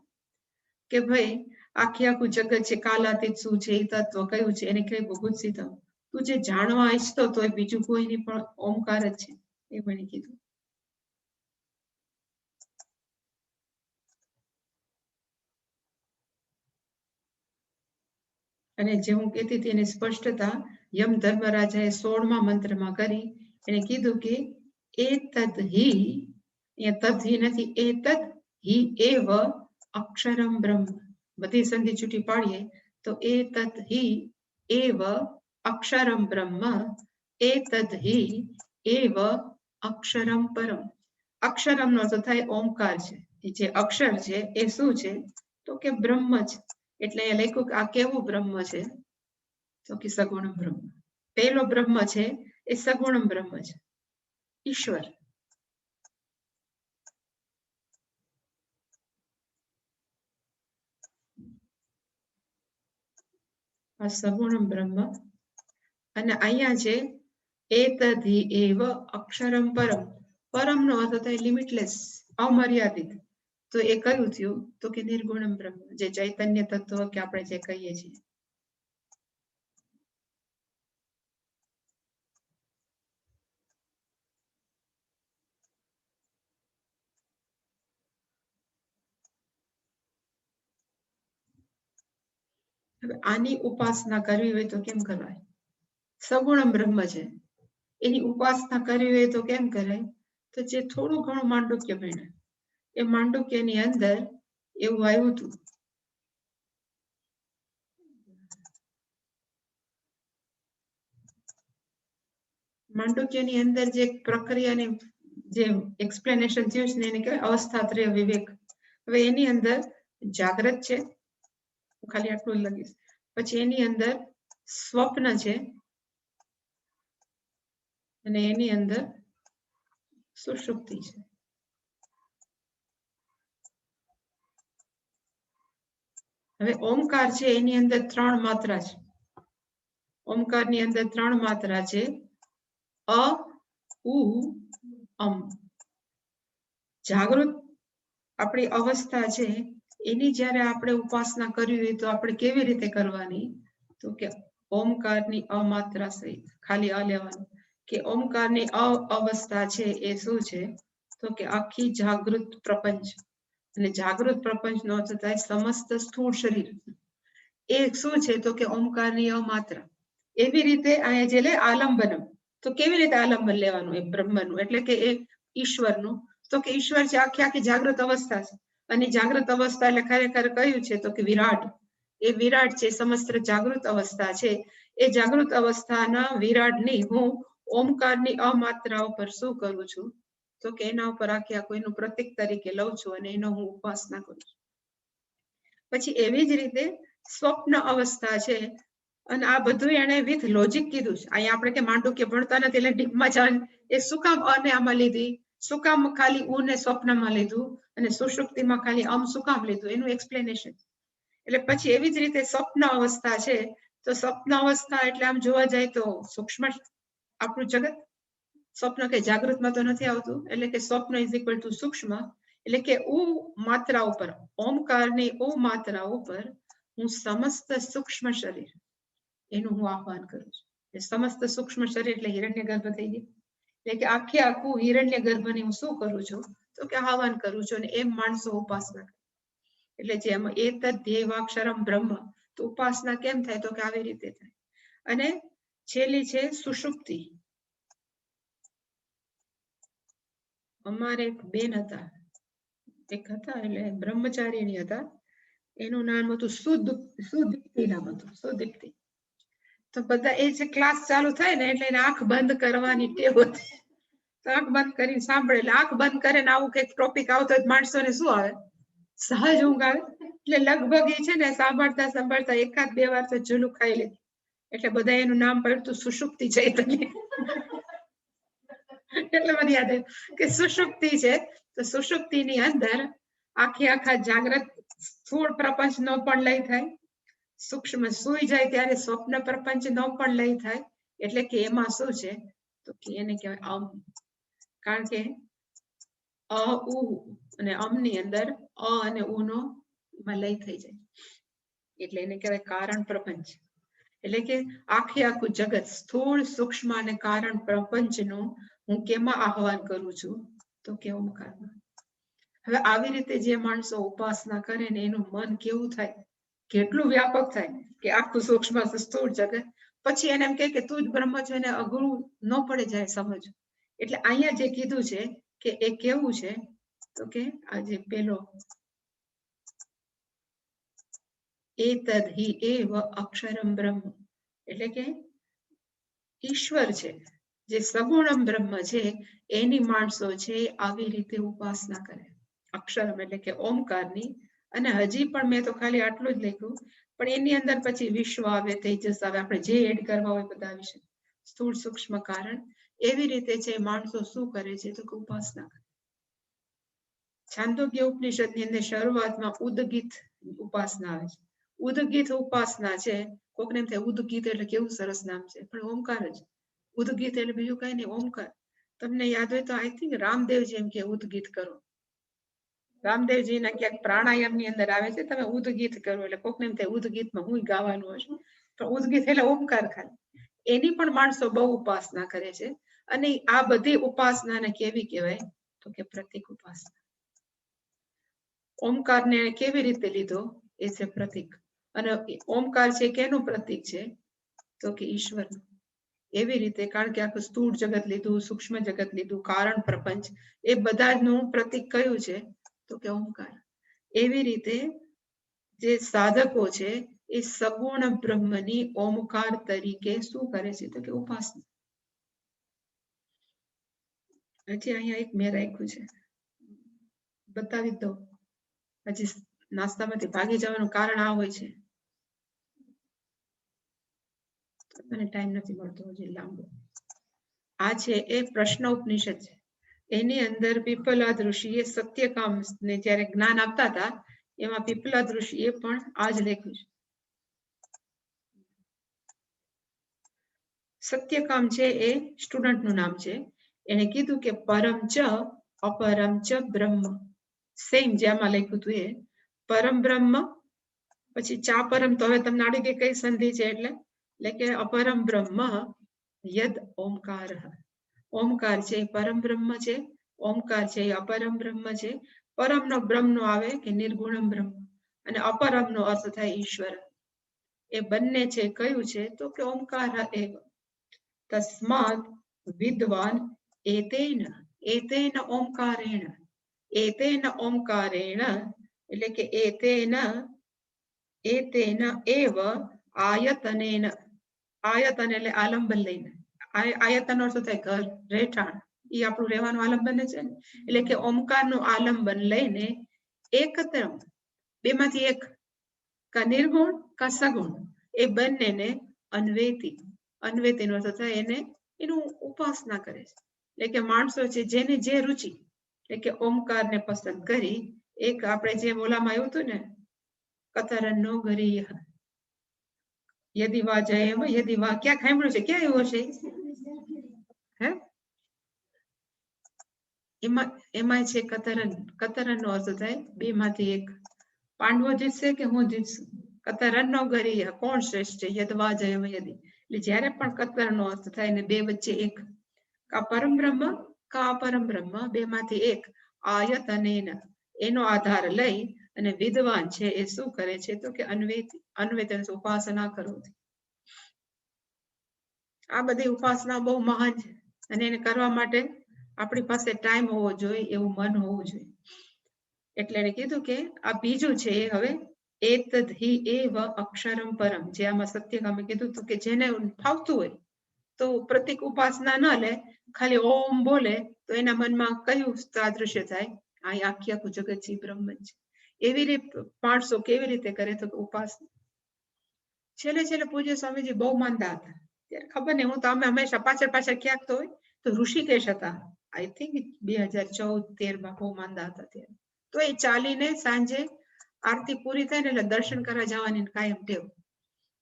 કે ભાઈ આખું જગત છે કાલાતીત શું છે એ તત્વ કયું છે એને કઈ બભુત્સિતમ તું જે જાણવા ઈચ્છતો તો એ બીજું કોઈની પણ ઓમકાર જ છે એ મને કીધું અને જે હું કહેતી હતી એની સ્પષ્ટતા યમ ધર્મરાજાએ 16મા મંત્રમાં કરી એને કીધું કે એતદ હિ એ તદ હિ નથી એતદ હિ એવ અક્ષરમ બ્રહ્મ બધી સંધિ છૂટી પાડીએ તો એતદ હિ એવ અક્ષરમ બ્રહ્મ એતદ હિ એવ અક્ષરમ પરમ અક્ષરમનો અર્થ થાય ઓમકાર છે જે અક્ષર છે એ શું છે તો કે બ્રહ્મ છે એટલે એ લખ્યું કે આ કેવું બ્રહ્મ છે તો કે સગુણ બ્રહ્મ પહેલો બ્રહ્મ છે એ સગુણ બ્રહ્મ છે ઈશ્વર આ સગુણ બ્રહ્મ અને અહીંયા છે એતધિ એવ અક્ષરમ પરમ પરમનો અર્થ થાય લિમિટલેસ અમર્યાદિત તો એ કયું થયું તો કે નિર્ગુણમ બ્રહ્મ જે ચૈતન્ય તત્વ કે આપણે જે કહીએ છીએ હવે આની ઉપાસના કરવી હોય તો કેમ કરવાય સગુણ બ્રહ્મ છે એની ઉપાસના કરવી હોય તો કેમ કરાય તો જે થોડું ઘણું માંડુક્ય ભણે એ માંડુક્યની અંદર એવું આવ્યું હતું માંડુક્યની અંદર જે પ્રક્રિયાની જે એક્સપ્લેનેશન થયું છે એને કહેવાય અવસ્થાત્રય વિવેક હવે એની અંદર જાગ્રત છે હું ખાલી આટલું લખીશ પછી એની અંદર સ્વપ્ન છે અને એની અંદર સુષુપ્તિ છે હવે ઓમકાર છે એની અંદર 3 માત્રા છે ઓમકારની અંદર 3 માત્રા છે અ ઉ અમ જાગૃત આપણી અવસ્થા છે એની જ્યારે આપણે ઉપાસના કરવી હોય તો આપણે કેવી રીતે કરવાની? તો કે ઓમકારની અમાત્રા સહિત, ખાલી અ લેવાનું કે ઓમકારની અવસ્થા છે એ શું છે? તો કે આખી જાગૃત પ્રપંચ, અને જાગૃત પ્રપંચ નો અર્થ થાય સમસ્ત સ્થૂળ શરીર. એ શું છે? તો કે ઓમકારની અમાત્રા. એવી રીતે અહીંયા જે લે આલંબનમ, તો કેવી રીતે આલંબન લેવાનું? એ બ્રહ્મનું એટલે કે એ ઈશ્વરનું. તો કે ઈશ્વર છે આખી આખી જાગૃત અવસ્થા છે, અને જાગૃત અવસ્થા એટલે ખરેખર કયું છે? તો કે વિરાટ. એ વિરાટ છે, સમસ્ત જાગૃત અવસ્થા છે. એ જાગૃત અવસ્થાના વિરાટની હું ઓમકારની અમાત્રા ઉપર શું કરું છું? તો કે એના ઉપર આખી આખું એનું પ્રતીક તરીકે લઉં છું અને એનો હું ઉપાસના કરું છું. પછી એવી જ રીતે સ્વપ્ન અવસ્થા છે, અને આ બધું એને વિથ લોજિક કીધું છે. અહીંયા આપણે કે માંડુક્ય ભણતા નથી એટલે ડીપમાં જવાનું. એ શું કામ અને આમાં લીધી? શું કામ ખાલી ઉને સ્વપ્નમાં લીધું અને સુષુપ્તિમાં ખાલી શું કામ લીધું? એનું એક્સપ્લેનેશન. એટલે પછી એવી જ રીતે સ્વપ્ન અવસ્થા છે, તો સ્વપ્ન અવસ્થા એટલે આમ જોવા જાય તો સૂક્ષ્મ આપણું જગત. સ્વપ્ન કે જાગૃતમાં તો નથી આવતું, એટલે કે સ્વપ્ન ઇઝ ઇક્વલ ટુ સૂક્ષ્મ. એટલે કે માત્રા ઉપર, ઓમકારની માત્રા ઉપર હું સમસ્ત સૂક્ષ્મ શરીર એનું હું આહ્વાન કરું છું. સમસ્ત સૂક્ષ્મ શરીર એટલે હિરણ્ય ગર્ભ થઈ ગઈ. એટલે કે આખે આખું હિરણ્ય ગર્ભની હું શું કરું છું? તો કે આહ્વાન કરું છું, અને એમ માણસો ઉપાસના કરે. એટલે જેમ એતદ ધ્યેયવાક્ષરમ બ્રહ્મ, તો ઉપાસના કેમ થાય? તો કે આવી રીતે થાય. અને છેલ્લી છે સુષુપ્તિ. અમારે એક બેન હતા, એટલે બ્રહ્મચારીણી હતા. એનું નામ હતું સુદીપ્તિ નામ હતું, સુદીપ્તિ. તો બધા એ જે ક્લાસ ચાલુ થાય ને એટલે એને આંખ બંધ કરવાની ટેવ હતી. તો આંખ બંધ કરીને સાંભળે. એટલે આંખ બંધ કરે ને આવું કઈક ટોપિક આવતો હોય માણસોને શું આવે? સહજ ઊંઘ આવે. એટલે લગભગ એ છે ને સાંભળતા સાંભળતા એકાદ બે વાર તો જુલું ખાઈ લે. એટલે બધા એનું નામ પડતું સુષુપ્તિ ચૈતન્ય. એટલે મને યાદ આવ્યું કે સુષુપ્તિ છે, તો સુષુપ્તિની અંદર આખા જાગ્રત સ્થૂળ પ્રપંચ નો પણ લય થાય, સૂક્ષ્મ સુઈ જાય ત્યારે સ્વપ્ન પ્રપંચ નો પણ લય થાય. એટલે કે એમાં શું છે? તો કે એને કહેવાય અમ. કારણ કે અ ઉ અને અમ ની અંદર અ અને ઉ નો લય થઈ જાય, એટલે એને કહેવાય કારણ પ્રપંચ. એટલે કે આખું જગત સ્થૂળ સૂક્ષ્મ અને કારણ પ્રપંચનું હું કેમાં આહ્વાન કરું છું? તો કે ઓમકારમાં. હવે આવી રીતે જે માણસો ઉપાસના કરે ને એનું મન કેવું થાય? કેટલું વ્યાપક થાય કે આખું સૂક્ષ્મ સ્થૂળ જગત. પછી એને એમ કે તું જ બ્રહ્મ છે, એને અઘરું ન પડે જાય સમજ. એટલે અહીંયા જે કીધું છે કે એ કેવું છે? તો કે આજે પેલો એતદ હિ એવ અક્ષરમ બ્રહ્મ, એટલે કે ઈશ્વર છે જે સગુણમ બ્રહ્મ છે, એની માણસો છે આવી રીતે ઉપાસના કરે. અક્ષરમ એટલે કે ઓમકારની. અને હજી પણ મેં તો ખાલી આટલું જ લખ્યું, પણ એની અંદર પછી વિશ્વ આવે, તેજસ આવે, આપણે જે એડ કરવા હોય બધા વિશે, સ્થૂળ સૂક્ષ્મ કારણ. એવી રીતે છે માણસો શું કરે છે? તો ઉપાસના કરે. છાંદોગ્ય ઉપનિષદ ની અંદર શરૂઆતમાં ઉદગીત ઉપાસના આવે છે. ઉદગીત ઉપાસના છે. કોકને એમ થાય ઉદગીત એટલે કેવું સરસ નામ છે, પણ ઓમકાર જ. ઉદગીત એટલે બીજું કઈ નહીં, ઓમકાર. તમને યાદ હોય તો આઈ થિંક રામદેવજી એમ કે ઉદગીત કરો. રામદેવજી ના ક્યાંક પ્રાણાયામ ની અંદર આવે છે તમે ઉદગીત કરો. એટલે કોકને એમ થાય ઉદગીતમાં હું ગાવાનું હશે, પણ ઉદગીત એટલે ઓમકાર ખાલી. એની પણ માણસો બહુ ઉપાસના કરે છે. અને આ બધી ઉપાસનાને કેવી કહેવાય? તો કે પ્રતીક ઉપાસના. ઓમકારને કેવી રીતે લીધો? એ છે પ્રતીક. અને ઓમકાર છે કેનું પ્રતીક છે? તો કે ઈશ્વરનું. એવી રીતે, કારણ કે આખું સ્થૂળ જગત લીધું, સૂક્ષ્મ જગત લીધું, કારણ પ્રપંચ, એ બધાનું પ્રતીક કયું છે? તો કે ઓમકાર. એવી રીતે જે સાધકો છે એ સગુણ બ્રહ્મની ઓમકાર તરીકે શું કરે છે? તો કે ઉપાસના. હજી અહીંયા એક મેં રાખ્યું છે, બતાવી દો. હજી નાસ્તામાંથી ભાગી જવાનું કારણ આ હોય છે, મને ટાઈમ નથી મળતો હજી લાંબો. આ છે એ પ્રશ્ન ઉપનિષદ છે. એની અંદર પીપલાદ ઋષિએ સત્યકામ ને જયારે જ્ઞાન આપતા હતા, એમાં પીપલાદ ઋષિએ પણ આ જ લખ્યું છે. સત્યકામ છે એ સ્ટુડન્ટનું નામ છે. એને કીધું કે પરમ ચ અપરમ ચ બ્રહ્મ. સેમ જે આમાં લખ્યું હતું એ પરમ બ્રહ્મ, પછી ચા પરમ, તો હવે તમને આવડી ગઈ કઈ સંધિ છે એટલે કે અપરમ બ્રહ્મ યદ ઓમકાર. ઓમકાર છે એ પરમ બ્રહ્મ છે, ઓમકાર છે એ અપરમ બ્રહ્મ છે. પરમ નો બ્રહ્મ નો આવે કે નિર્ગુણમ બ્રહ્મ, અને અપરમ નો અર્થ થાય ઈશ્વર. એ બંને છે કયું છે તો કે ઓમકાર એવ. તસ્માત વિદ્વાન એતેન ઓમકારેણ, એતેન ઓમકારેણ એટલે કે એતેન એવ આયતનેન, આયતન એટલે આલંબન લઈને, આયતન અર્થ થાય ઘર, રહેઠાણ, એ આપણું રહેવાનું આલંબન છે ને, એટલે કે ઓમકાર નું આલંબન લઈને એકત્ર, બેમાંથી એક, કા નિર્ગુણ કા સગુણ, એ બંનેને અન્વેતી, અન્વેતીનો અર્થ થાય એને એનું ઉપાસના કરે છે. એટલે કે માણસો છે જેને જે રુચિ, એટલે કે ઓમકારને પસંદ કરી, એક આપણે જે ઓલામાં આવ્યું હતું ને કતરન્નો ગરીય યદિ વા જયમ યદિ વા, ક્યાં સાંભળ્યું છે, ક્યાં આવ્યો છે હે? એમાં છે કતરન, કતરન નો અર્થ થાય બે માંથી એક, પાંડવો જીતશે કે હું જીતશું. કતરન્નો ગરીય, કોણ શ્રેષ્ઠ છે, યદ વા જયમ યદિ, એટલે જયારે પણ કતર નો અર્થ થાય ને બે વચ્ચે એક, કા પરમ બ્રહ્મ કા અપરમ બ્રહ્મ, બે માંથી એક, આયતનેન એનો આધાર લઈ અને વિદ્વાન છે એ શું કરે છે તો કે અન્વેતન ઉપાસના કરો. આ બધી ઉપાસના બહુ મહાન છે, અને એને કરવા માટે આપણી પાસે ટાઈમ હોવો જોઈએ, એવું મન હોવું જોઈએ. એટલે એને કીધું કે આ બીજું છે એ હવે એતદ્ એવ અક્ષરમ પરમ, જે આમાં સત્યગામે કીધું હતું કે જેને ફાવતું હોય તો પ્રતિક ઉપાસના ન લે, ખાલી ઓમ બોલે તો એના મનમાં કયું સાદૃશ્ય થાય, આ આખી આખું જગત છે બ્રહ્મ છે. એવી રીતે માણસો કેવી રીતે કરે તો ઉપાસના. છેલ્લે પૂજ્ય સ્વામીજી બહુ માનતા હતા, ત્યારે ખબર નહીં, હું તો અમે હંમેશા પાછળ ક્યાંક તો હોય તો ઋષિકેશ હતા, આઈ થિંક 2014-13 બહુ માનતા હતા ત્યારે. તો એ ચાલીને સાંજે આરતી પૂરી થાય ને એટલે દર્શન કરવા જવાની કાયમ ટેવ.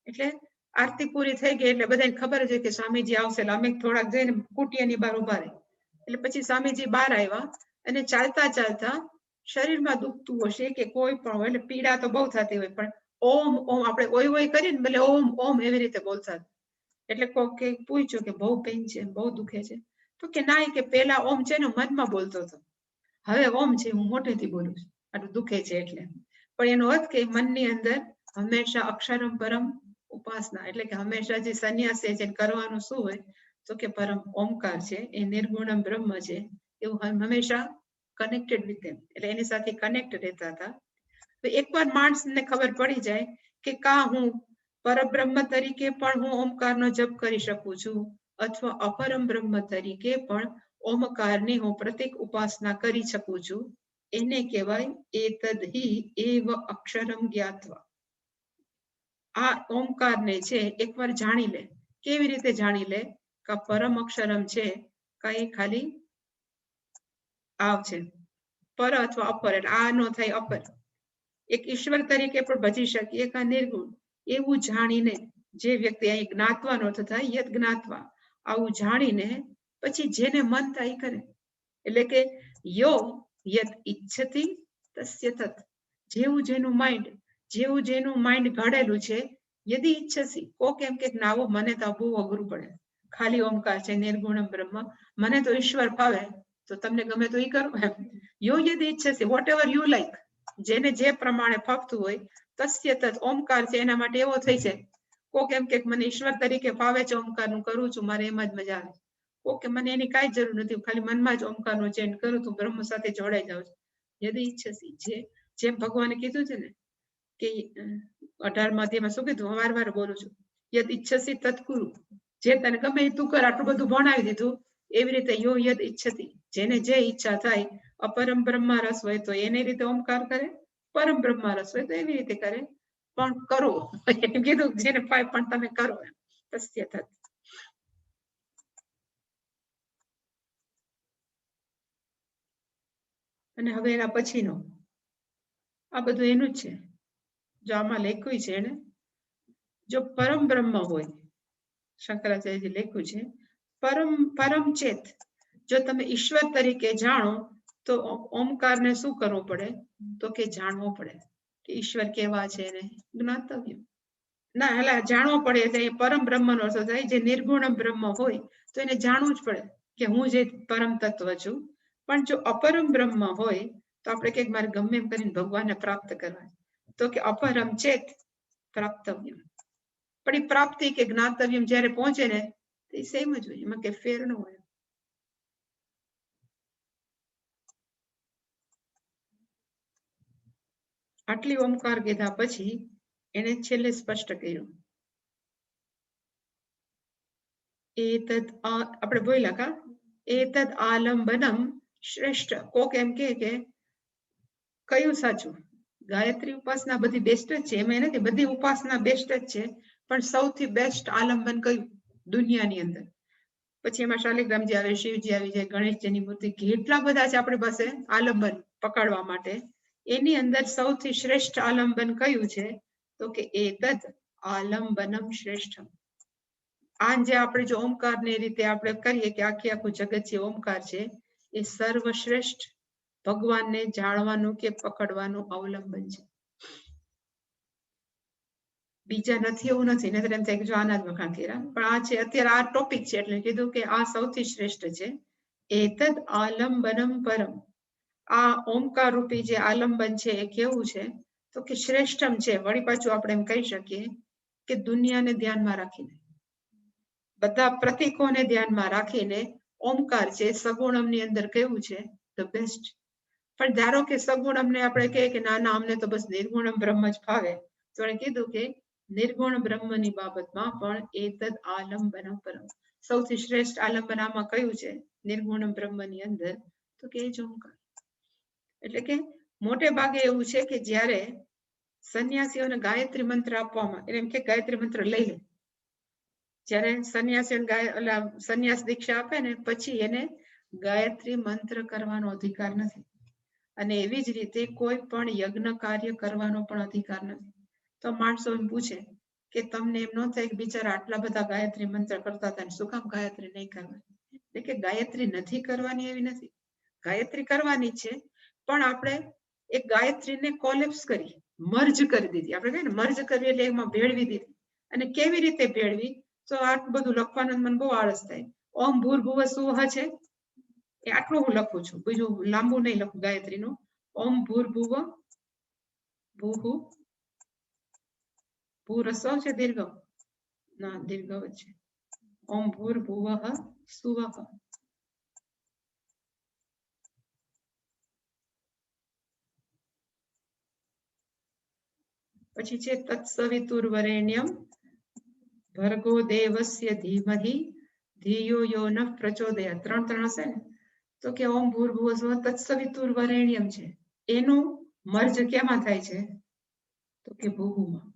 એટલે આરતી પૂરી થઈ ગઈ એટલે બધાને ખબર છે કે સ્વામીજી આવશે, એટલે અમે થોડાક જઈને કુટિયાની બહાર ઉભા રહી. એટલે પછી સ્વામીજી બહાર આવ્યા અને ચાલતા ચાલતા શરીરમાં દુખતું હશે કે કોઈ પણ હોય, એટલે પીડા તો બહુ થતી હોય, પણ ઓમ ઓમ આપણે ઓય કરીને ભલે ઓમ ઓમ એવી રીતે બોલતા. એટલે કોકે પૂછ્યું કે બહુ પેઇન છે, બહુ દુખે છે, તો કે ના, કે પેલા ઓમ છે ને મનમાં બોલતો હતો, હવે ઓમ છે હું મોઢેથી બોલું છું, આટલું દુખે છે એટલે. પણ એનો અર્થ કે મનની અંદર હંમેશા અક્ષરમ પરમ ઉપાસના, એટલે કે હંમેશા જે સંન્યાસી છે કરવાનું શું હોય તો કે પરમ ઓમકાર છે, એ નિર્ગુણમ બ્રહ્મ છે, એવું હંમેશા કનેક્ટેડ વિથ એમ, એટલે એની સાથે કનેક્ટ રહેતા હતા. તો એકવાર માણસને ખબર પડી જાય કે કા હું પરબ્રહ્મ તરીકે પણ હું ઓમકારનો જપ કરી શકું છું, અથવા અપરમ બ્રહ્મ તરીકે પણ ઓમકારની હું પ્રતિક ઉપાસના કરી શકું છું, એને કહેવાય એતદ્ એવ અક્ષરમ જ્ઞાત્વા. આ ઓમકારને છે એકવાર જાણી લે. કેવી રીતે જાણી લે? કા પરમ અક્ષરમ છે કઈ ખાલી આવ છે, પર અથવા અપર, એટલે આ નો થાય અપર, એક ઈશ્વર તરીકે પણ ભજી શકીએ, કા નિર્ગુણ, એવું જાણીને જે વ્યક્તિ અહીં જ્ઞાત્વાનો અર્થ થાય યદ જ્ઞાત્વા, આવું જાણીને પછી જેને મન થાય કરે. એટલે કે યો યદ ઈચ્છતિ તસ્ય તત, જેવું જેનું માઇન્ડ ઘડેલું છે, યદિ ઈચ્છસી, કોક એમ કે નાવો મને તો બહુ અઘરું પડે, ખાલી ઓમકાર છે નિર્ગુણમ બ્રહ્મ, મને તો ઈશ્વર ફાવે, તો તમને ગમે તો ઈ કરો એમ. યો યદિ ઈચ્છસી, વોટ એવર યુ લાઈક, જેને જે પ્રમાણે ફાવતું હોય, તસ્ય તત, ઓમકાર છે એના માટે એવો થઈ જાય. કોક એમ કે મને ઈશ્વર તરીકે ફાવે છે, ઓમકારનું કરું છું, મારે એમાં જ મજા આવે. કોકે મને એની કાંઈ જરૂર નથી, ખાલી મનમાં જ ઓમકારનું ચેન્ટ કરું છું, બ્રહ્મ સાથે જોડાઈ જાઉં છું. યદિ ઈચ્છસી, જેમ ભગવાને કીધું છે ને કે 18મા અધ્યાયમાં શું કીધું, વાર બોલું છું, યદ ઈચ્છસી તત્કુરુ, જે તને ગમે એ તું કર, આટલું બધું ભણાવી દીધું. એવી રીતે યો યદ ઈચ્છતિ, જેને જે ઈચ્છા થાય, અપરમ બ્રહ્મા રસ હોય તો એની રીતે ઓમકાર કરે, પરમ બ્રહ્મા રસ હોય તો એવી રીતે કરે, પણ કરો એમ કીધું, જેને પાય પણ તમે કરો એમ. તસ્ય તત. અને હવે એના પછીનો આ બધું એનું જ છે, જો આમાં લખ્યું છે એને, જો પરમ બ્રહ્મ હોય, શંકરાચાર્યજી લખ્યું છે, પરમ ચેત, જો તમે ઈશ્વર તરીકે જાણો તો ઓમકારને શું કરવું પડે? તો કે જાણવો પડે કે ઈશ્વર કેવા છે એને જ્ઞાતવ્ય. ના એટલે જાણવો પડે એટલે એ પરમ બ્રહ્મનો અર્થ થાય. જે નિર્ગુણ બ્રહ્મ હોય તો એને જાણવું જ પડે કે હું જે પરમ તત્વ છું. પણ જો અપરમ બ્રહ્મ હોય તો આપણે કંઈક મારે ગમે એમ કરીને ભગવાનને પ્રાપ્ત કરવા, તો કે અપરમ ચેત પ્રાપ્તવ્યમ. પણ એ પ્રાપ્તિ કે જ્ઞાતવ્યમ જયારે પહોંચે ને એ સેમ જ હોય, એમાં કઈ ફેર ન હોય. આટલી ઓમકાર કીધા પછી એને છેલ્લે સ્પષ્ટ કર્યું. એતદ આપણે બોલ્યા કા એતદ આલંબનમ શ્રેષ્ઠ. કોક એમ કે કયું સાચું? ગાયત્રી ઉપાસના બધી બેસ્ટ જ છે, એમાં નથી, બધી ઉપાસના બેસ્ટ જ છે, પણ સૌથી બેસ્ટ આલંબન કયું દુનિયાની અંદર? પછી એમાં શાલિગ્રામજી આવે, શિવજી આવી જાય, ગણેશજીની મૂર્તિ, કેટલા બધા છે આપણી પાસે આલંબન પકડવા માટે. એની અંદર સૌથી શ્રેષ્ઠ આલંબન કયું છે? તો કે એતદ આલંબનમ શ્રેષ્ઠ. આ જે આપણે જો ઓમકારની રીતે આપણે કરીએ કે આખું જગત જે ઓમકાર છે એ સર્વશ્રેષ્ઠ ભગવાનને જાણવાનું કે પકડવાનું અવલંબન છે. બીજા નથી એવું નથી, નહીતર એમ થાય કે જો આના જ વખાણ કર્યા, પણ આ છે અત્યારે આ ટોપિક છે એટલે કીધું કે આ સૌથી શ્રેષ્ઠ છે. એતદ આલંબનમ પરમ. આ ઓમકાર રૂપી જે આલંબન છે એ કેવું છે? તો કે શ્રેષ્ઠમ છે. વળી પાછું આપણે એમ કહી શકીએ કે દુનિયાને ધ્યાનમાં રાખીને, બધા પ્રતીકોને ધ્યાનમાં રાખીને ઓમકાર છે સગુણમની અંદર કેવું છે? The best. પણ ધારો કે સગુણમને આપણે કહીએ કે ના અમને તો બસ નિર્ગુણમ બ્રહ્મ જ ફાવે, તો એને કીધું કે નિર્ગુણ બ્રહ્મની બાબતમાં પણ એતદ આલંબનમ પરમ. સૌથી શ્રેષ્ઠ આલંબન આમાં કયું છે? નિર્ગુણ બ્રહ્મની અંદર, તો કે જ ઓમકાર. એટલે કે મોટે ભાગે એવું છે કે જ્યારે સંન્યાસીઓને ગાયત્રી મંત્ર આપવામાં, એટલે એમ કે ગાયત્રી મંત્ર લઈ લે, જ્યારે સંન્યાસીઓને સંન્યાસ દીક્ષા આપે ને પછી એને ગાયત્રી મંત્ર કરવાનો અધિકાર નથી. અને એવી જ રીતે કોઈ પણ યજ્ઞ કાર્ય કરવાનો પણ અધિકાર નથી. તો માણસો એમ પૂછે કે તમને એમ ન થાય કે બિચારા આટલા બધા ગાયત્રી મંત્ર કરતા હતા, શું કામ ગાયત્રી નહીં કરવાની? એટલે કે ગાયત્રી નથી કરવાની એવી નથી, ગાયત્રી કરવાની છે, પણ આપણે એક ગાયત્રીને કોલેપ્સ કરી, મર્જ કરી દીધી. આપણે કહીએ ને મર્જ કરવી એટલે એમાં ભેળવી દીધી. અને કેવી રીતે ભેળવી? તો આટલું બધું લખવાનું મને બહુ આળસ થાય. ઓમ ભૂર્ભુવ સુવઃ છે એ આટલું હું લખું છું, બીજું લાંબુ નહીં લખું ગાયત્રીનું. ઓમ ભૂર્ભુવ, ભૂહુ, ભૂરસ્વ છે દીર્ઘ? ના, દીર્ઘ જ છે. ઓમ ભૂર્ભુવઃ સુવઃ. પછી છે તત્સવિતુર્વરેણ્યમ ભર્ગો દેવસ્ય ધીમહિ ધિયો યો નઃ પ્રચોદયાત. 3 હશે ને? તો કે ઓમ ભૂર્ભુવઃ સ્વઃ તત્સવિતુર્વરેણ્યમ છે, એનું મર્જ કેમાં થાય છે? તો કે ભૂહુમાં.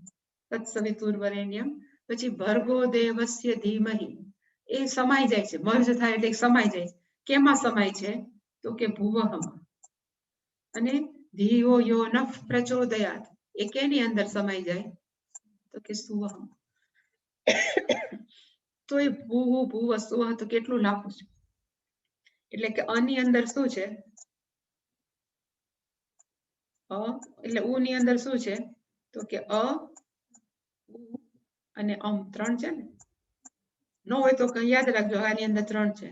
તત્સવિતુર્વરેણ્યમ. પછી ભર્ગો દેવસ્ય ધીમહિ, એ સમાઈ જાય છે, મર્જ થાય એટલે સમાઈ જાય. કેમાં સમાય છે? તો કે ભુવઃમાં. અને ધિયો યો નઃ પ્રચોદયાત, એ કેની અંદર સમાઈ જાય? તો કે સુવઃ. તો એ ભૂહુ ભુવ સુવઃ તો કેટલું લાંબુ છે. એટલે કે અની અંદર શું છે? એટલે ઉ ની અંદર શું છે? તો કે અ, ઉ અને અમ 3 છે ને? ન હોય તો યાદ રાખજો, આની અંદર 3 છે.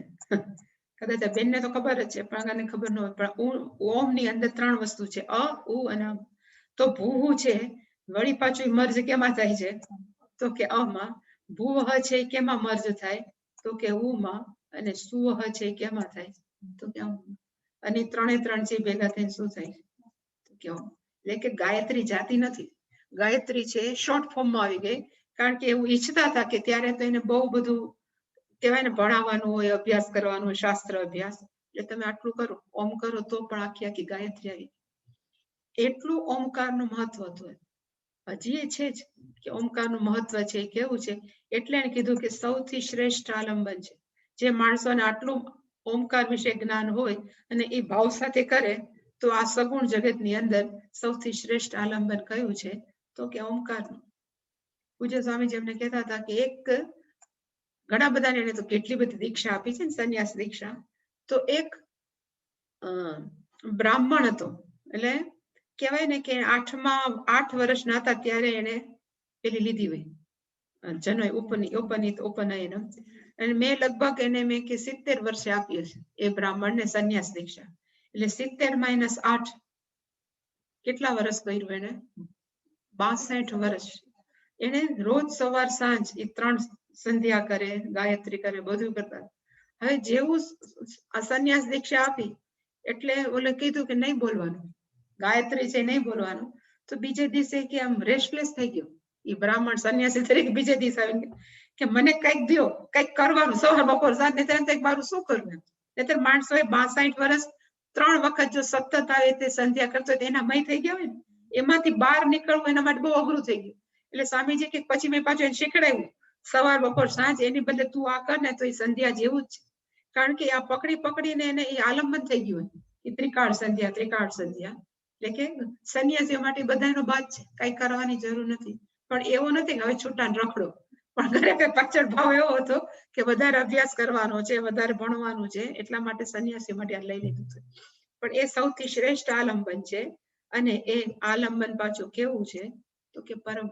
કદાચ બેનને તો ખબર જ છે, પણ આને ખબર ન હોય. પણ ઓમ ની અંદર 3 વસ્તુ છે, અ, ઉ અને અમ. તો ભૂહુ છે વળી પાછું મર્જ કેમાં થાય છે? તો કે અમાં. ભૂવઃ છે કેમાં મર્જ થાય? તો કે ઉમાં. અને સુવઃ છે કેમાં થાય? તો કે અમ. અને 3 છે ભેગા થઈને શું થાય? તો કે અમ. એટલે કે ગાયત્રી જાતિ નથી, ગાયત્રી છે શોર્ટ ફોર્મમાં આવી ગઈ. કારણ કે એવું ઈચ્છતા હતા કે ત્યારે તો એને બહુ બધું કહેવાય ને, ભણાવવાનું હોય, અભ્યાસ કરવાનો હોય, શાસ્ત્ર અભ્યાસ. એટલે તમે આટલું કરો, ઓમ કરો તો પણ આખી ગાયત્રી આવી. એટલું ઓમકારનું મહત્વ હતું. હજી એ છે જ કે ઓમકારનું મહત્વ છે એ કેવું છે, એટલે એને કીધું કે સૌથી શ્રેષ્ઠ આલંબન છે. જે માણસોને આટલું ઓમકાર વિશે જ્ઞાન હોય અને એ ભાવ સાથે કરે, તો આ સગુણ જગતની અંદર સૌથી શ્રેષ્ઠ આલંબન કયું છે? તો કે ઓમકારનું. પૂજ્ય સ્વામીજી એમને કહેતા હતા કે એક ઘણા બધાને એને તો કેટલી બધી દીક્ષા આપી છે ને, સંન્યાસ દીક્ષા. તો એક બ્રાહ્મણ હતો, એટલે કહેવાય ને કે 8 વર્ષના હતા ત્યારે એને પેલી લીધી હોય જનોય ઉપનયન. અને મેં લગભગ એને મેં કે 70 વર્ષે આપ્યું છે એ બ્રાહ્મણને સંન્યાસ દીક્ષા. એટલે 70 - 8 કેટલા વર્ષ કર્યું એને? 62 વર્ષ. એને રોજ સવાર સાંજ એ 3 સંધ્યા કરે, ગાયત્રી કરે, બધું કરતા. હવે જેવું આ સંન્યાસ દીક્ષા આપી એટલે ઓલે કીધું કે નહીં બોલવાનું, ગાયત્રી છે નહીં બોલવાનું. તો બીજે દિવસે કે આમ રેસ્ટલેસ થઈ ગયો એ બ્રાહ્મણ સંન્યાસી તરીકે. બીજે દિવસે આવીને કે મને કંઈક દો, કંઈક કરવાનું, સવાર બપોર સાંજ, નહીં મારું શું કરવું? નહીતર માણસોએ 62 વર્ષ 3 વખત જો સતત આવે તે સંધ્યા કરતો હોય એના મય થઈ ગયા હોય ને, એમાંથી બહાર નીકળવું એના માટે બહુ અઘરું થઈ ગયું. એટલે સ્વામીજી કે પછી મેં પાછું એને શીખડાવ્યું સવાર બપોર સાંજ, એની બદલે તું આ કર ને તો એ સંધ્યા જેવું જ છે. કારણ કે આ પકડીને એને એ આલંબન થઈ ગયું હોય, ત્રિકાળ સંધ્યા. એટલે કે સંન્યાસીઓ માટે બધાનો બાદ છે, કઈ કરવાની જરૂર નથી. પણ એવો નથી કે હવે છૂટાને રખડો, પણ ખરેખર પચડ ભાવ એવો હતો કે વધારે અભ્યાસ કરવાનો છે, વધારે ભણવાનું છે, એટલા માટે સંન્યાસીઓ માટે આ લઈ લીધું છે. પણ એ સૌથી શ્રેષ્ઠ આલંબન છે. અને એ આલંબન પાછું કેવું છે તો કે પરમ,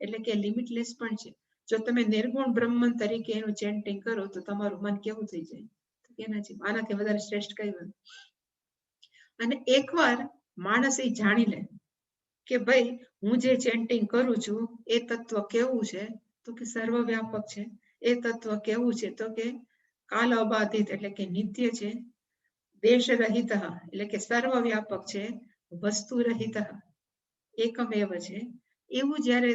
એટલે કે લિમિટલેસ પણ છે. જો તમે નિર્ગુણ બ્રહ્મ તરીકે એનું ચેન્ટિંગ કરો તો તમારું મન કેવું થઈ જાય? આનાથી વધારે શ્રેષ્ઠ કઈ વાત? અને એકવાર માણસ એ જાણી લે કે ભાઈ હું જે ચેન્ટિંગ કરું છું એ તત્વ કેવું છે તો કે સર્વવ્યાપક છે. એ તત્વ કેવું છે તો કે કાલ અબાધિત એટલે કે નિત્ય છે, દેશ રહિત એટલે કે સર્વવ્યાપક છે, વસ્તુ રહિત એકમેવ છે. એવું જયારે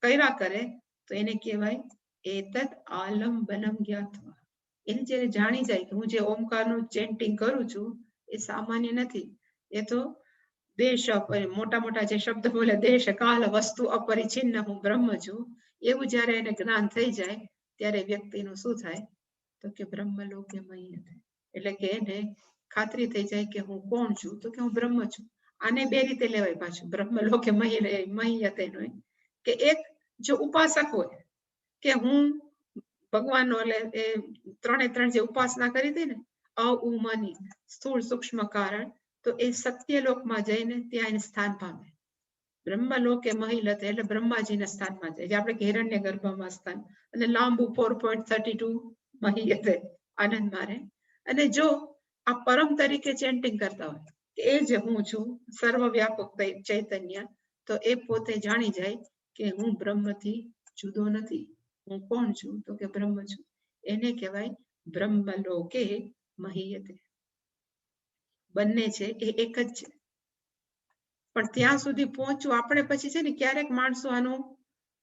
કર્યા કરે તો એને કહેવાય એતદ આલંબનમ જ્ઞાત્વા. એને જયારે જાણી જાય કે હું જે ઓમકારનું ચેન્ટિંગ કરું છું એ સામાન્ય નથી, એ તો દેશ મોટા મોટા જે શબ્દ બોલે, દેશ કાલ વસ્તુ અપરિછિન્ન, હું બ્રહ્મ છું. એવું જયારે એને જ્ઞાન થઈ જાય ત્યારે વ્યક્તિનું શું થાય તો કે બ્રહ્મલોકે મહ્યતે. એટલે કે એને ખાતરી થઈ જાય કે હું કોણ છું તો કે હું બ્રહ્મ છું. આને બે રીતે લેવાય પાછું બ્રહ્મલોકે મહ્યતે નો, કે એક જો ઉપાસક હોય કે હું ભગવાનનો એટલે એ 3 જે ઉપાસના કરી હતી ને, અઉમની સ્થૂળ સૂક્ષ્મ કારણ, તો એ સત્યલોકમાં જઈને ત્યાં એને સ્થાન પામે. બ્રહ્મલોકે મહિલતે એટલે બ્રહ્માજીના સ્થાનમાં જાય, જે આપણે હિરણ્ય ગર્ભમાં સ્થાન, અને લાંબુ 4.32 મહિયતે આનંદ મારે. અને જો આ પરમ તરીકે ચેન્ટિંગ કરતા હોય કે એ જ હું છું, સર્વવ્યાપક ચૈતન્ય, તો એ પોતે જાણી જાય કે હું બ્રહ્મથી જુદો નથી. હું કોણ છું તો કે બ્રહ્મ છું. એને કહેવાય બ્રહ્મલોકે મહિયતે. બંને છે એ એક જ છે. પણ ત્યાં સુધી પહોંચવું આપણે પછી છે ને, ક્યારેક માણસો આનું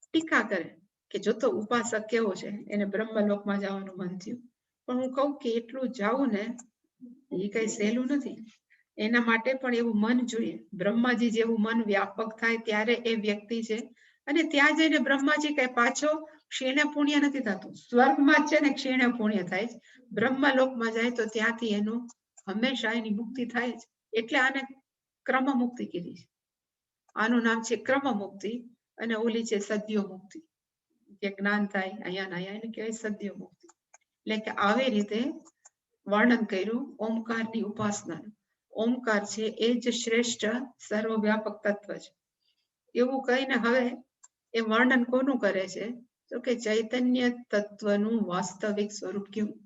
ટીકા કરે કે જો તો ઉપાસક કેવો છે, એને બ્રહ્મલોકમાં જવાનું મન થયું. પણ હું કહું કે એટલું જાવું ને એ કઈ સહેલું નથી. એના માટે પણ એવું મન જોઈએ. બ્રહ્માજી જેવું મન વ્યાપક થાય ત્યારે એ વ્યક્તિ છે. અને ત્યાં જઈને બ્રહ્માજી કઈ પાછો ક્ષીણ પુણ્ય નથી થતું. સ્વર્ગમાં જ છે ને ક્ષીણ પુણ્ય થાય. બ્રહ્મલોકમાં જાય તો ત્યાંથી એનું હંમેશા એની મુક્તિ થાય જ. એટલે આને ક્રમ મુક્તિ કીધી છે. આનું નામ છે ક્રમ મુક્તિ, અને ઓલી છે સદ્યો મુક્તિ. જે જ્ઞાન થાય અહીંયા એને કહેવાય સદ્યો મુક્તિ. એટલે કે આવી રીતે વર્ણન કર્યું ઓમકારની ઉપાસના. ઓમકાર છે એ જ શ્રેષ્ઠ સર્વવ્યાપક તત્વ છે. એવું કહીને હવે એ વર્ણન કોનું કરે છે તો કે ચૈતન્ય તત્વનું વાસ્તવિક સ્વરૂપ કેવું.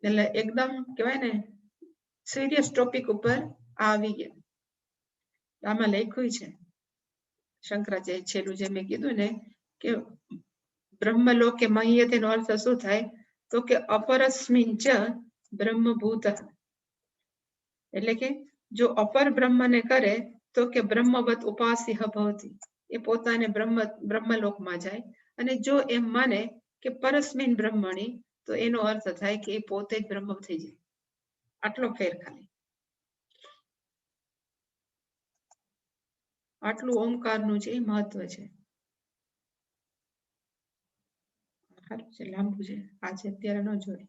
એટલે એકદમ કહેવાય ને સિરિયસ ટોપિક ઉપર આવી ગયા. આમાં લખ્યું છે શંકરાચાર્ય છેલ્લું જે મેં કીધું ને કે બ્રહ્મલોકે મહ્યતે નો અર્થ શું થાય તો કે અપરસ્મિન ચ બ્રહ્મભૂત. એટલે કે જો અપર બ્રહ્મને કરે તો કે બ્રહ્મવત ઉપાસ્ય ભવતી, એ પોતાને બ્રહ્મલોકમાં જાય. અને જો એમ માને કે પરસ્મિન બ્રહ્મણી, તો એનો અર્થ થાય કે એ પોતે જ બ્રહ્મ થઈ જાય. આટલો ફેર ખાલી. આટલું ઓમકારનું છે એ મહત્વ છે. સારું છે, લાંબુ છે, આજે અત્યારે ન જોડે.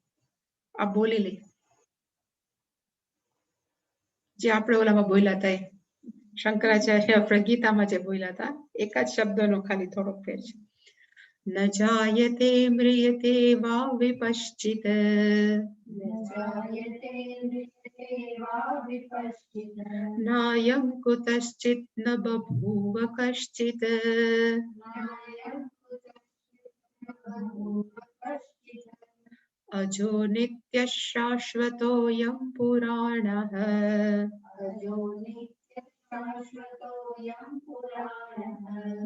આ બોલી લઈ જે આપણે ઓલામાં બોલ્યા હતા, શંકરાચાર્ય આપણે ગીતામાં જે બોલ્યા હતા, એક જ શબ્દનો ખાલી થોડોક ફેર છે. ન જાયતે મ્રિયતે વા વિપશ્ચિત नायं कुतश्चित् न बभूव कश्चित् अजो नित्यः शाश्वतोऽयं पुराणः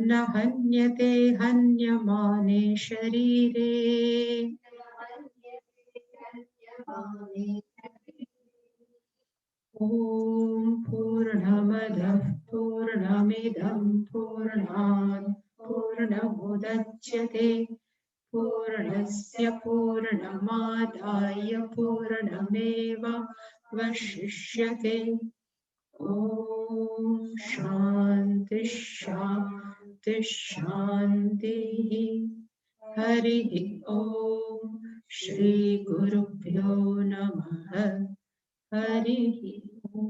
न हन्यते हन्यमाने शरीरे ॐ पूर्णमदः पूर्णमिदं पूर्णात् पूर्णमुदच्यते पूर्णस्य पूर्णमादाय पूर्णमेवावशिष्यते ॐ शान्ति शान्ति शान्तिः हरिः ॐ श्रीगुरुभ्यो नमः हरिः ॐ।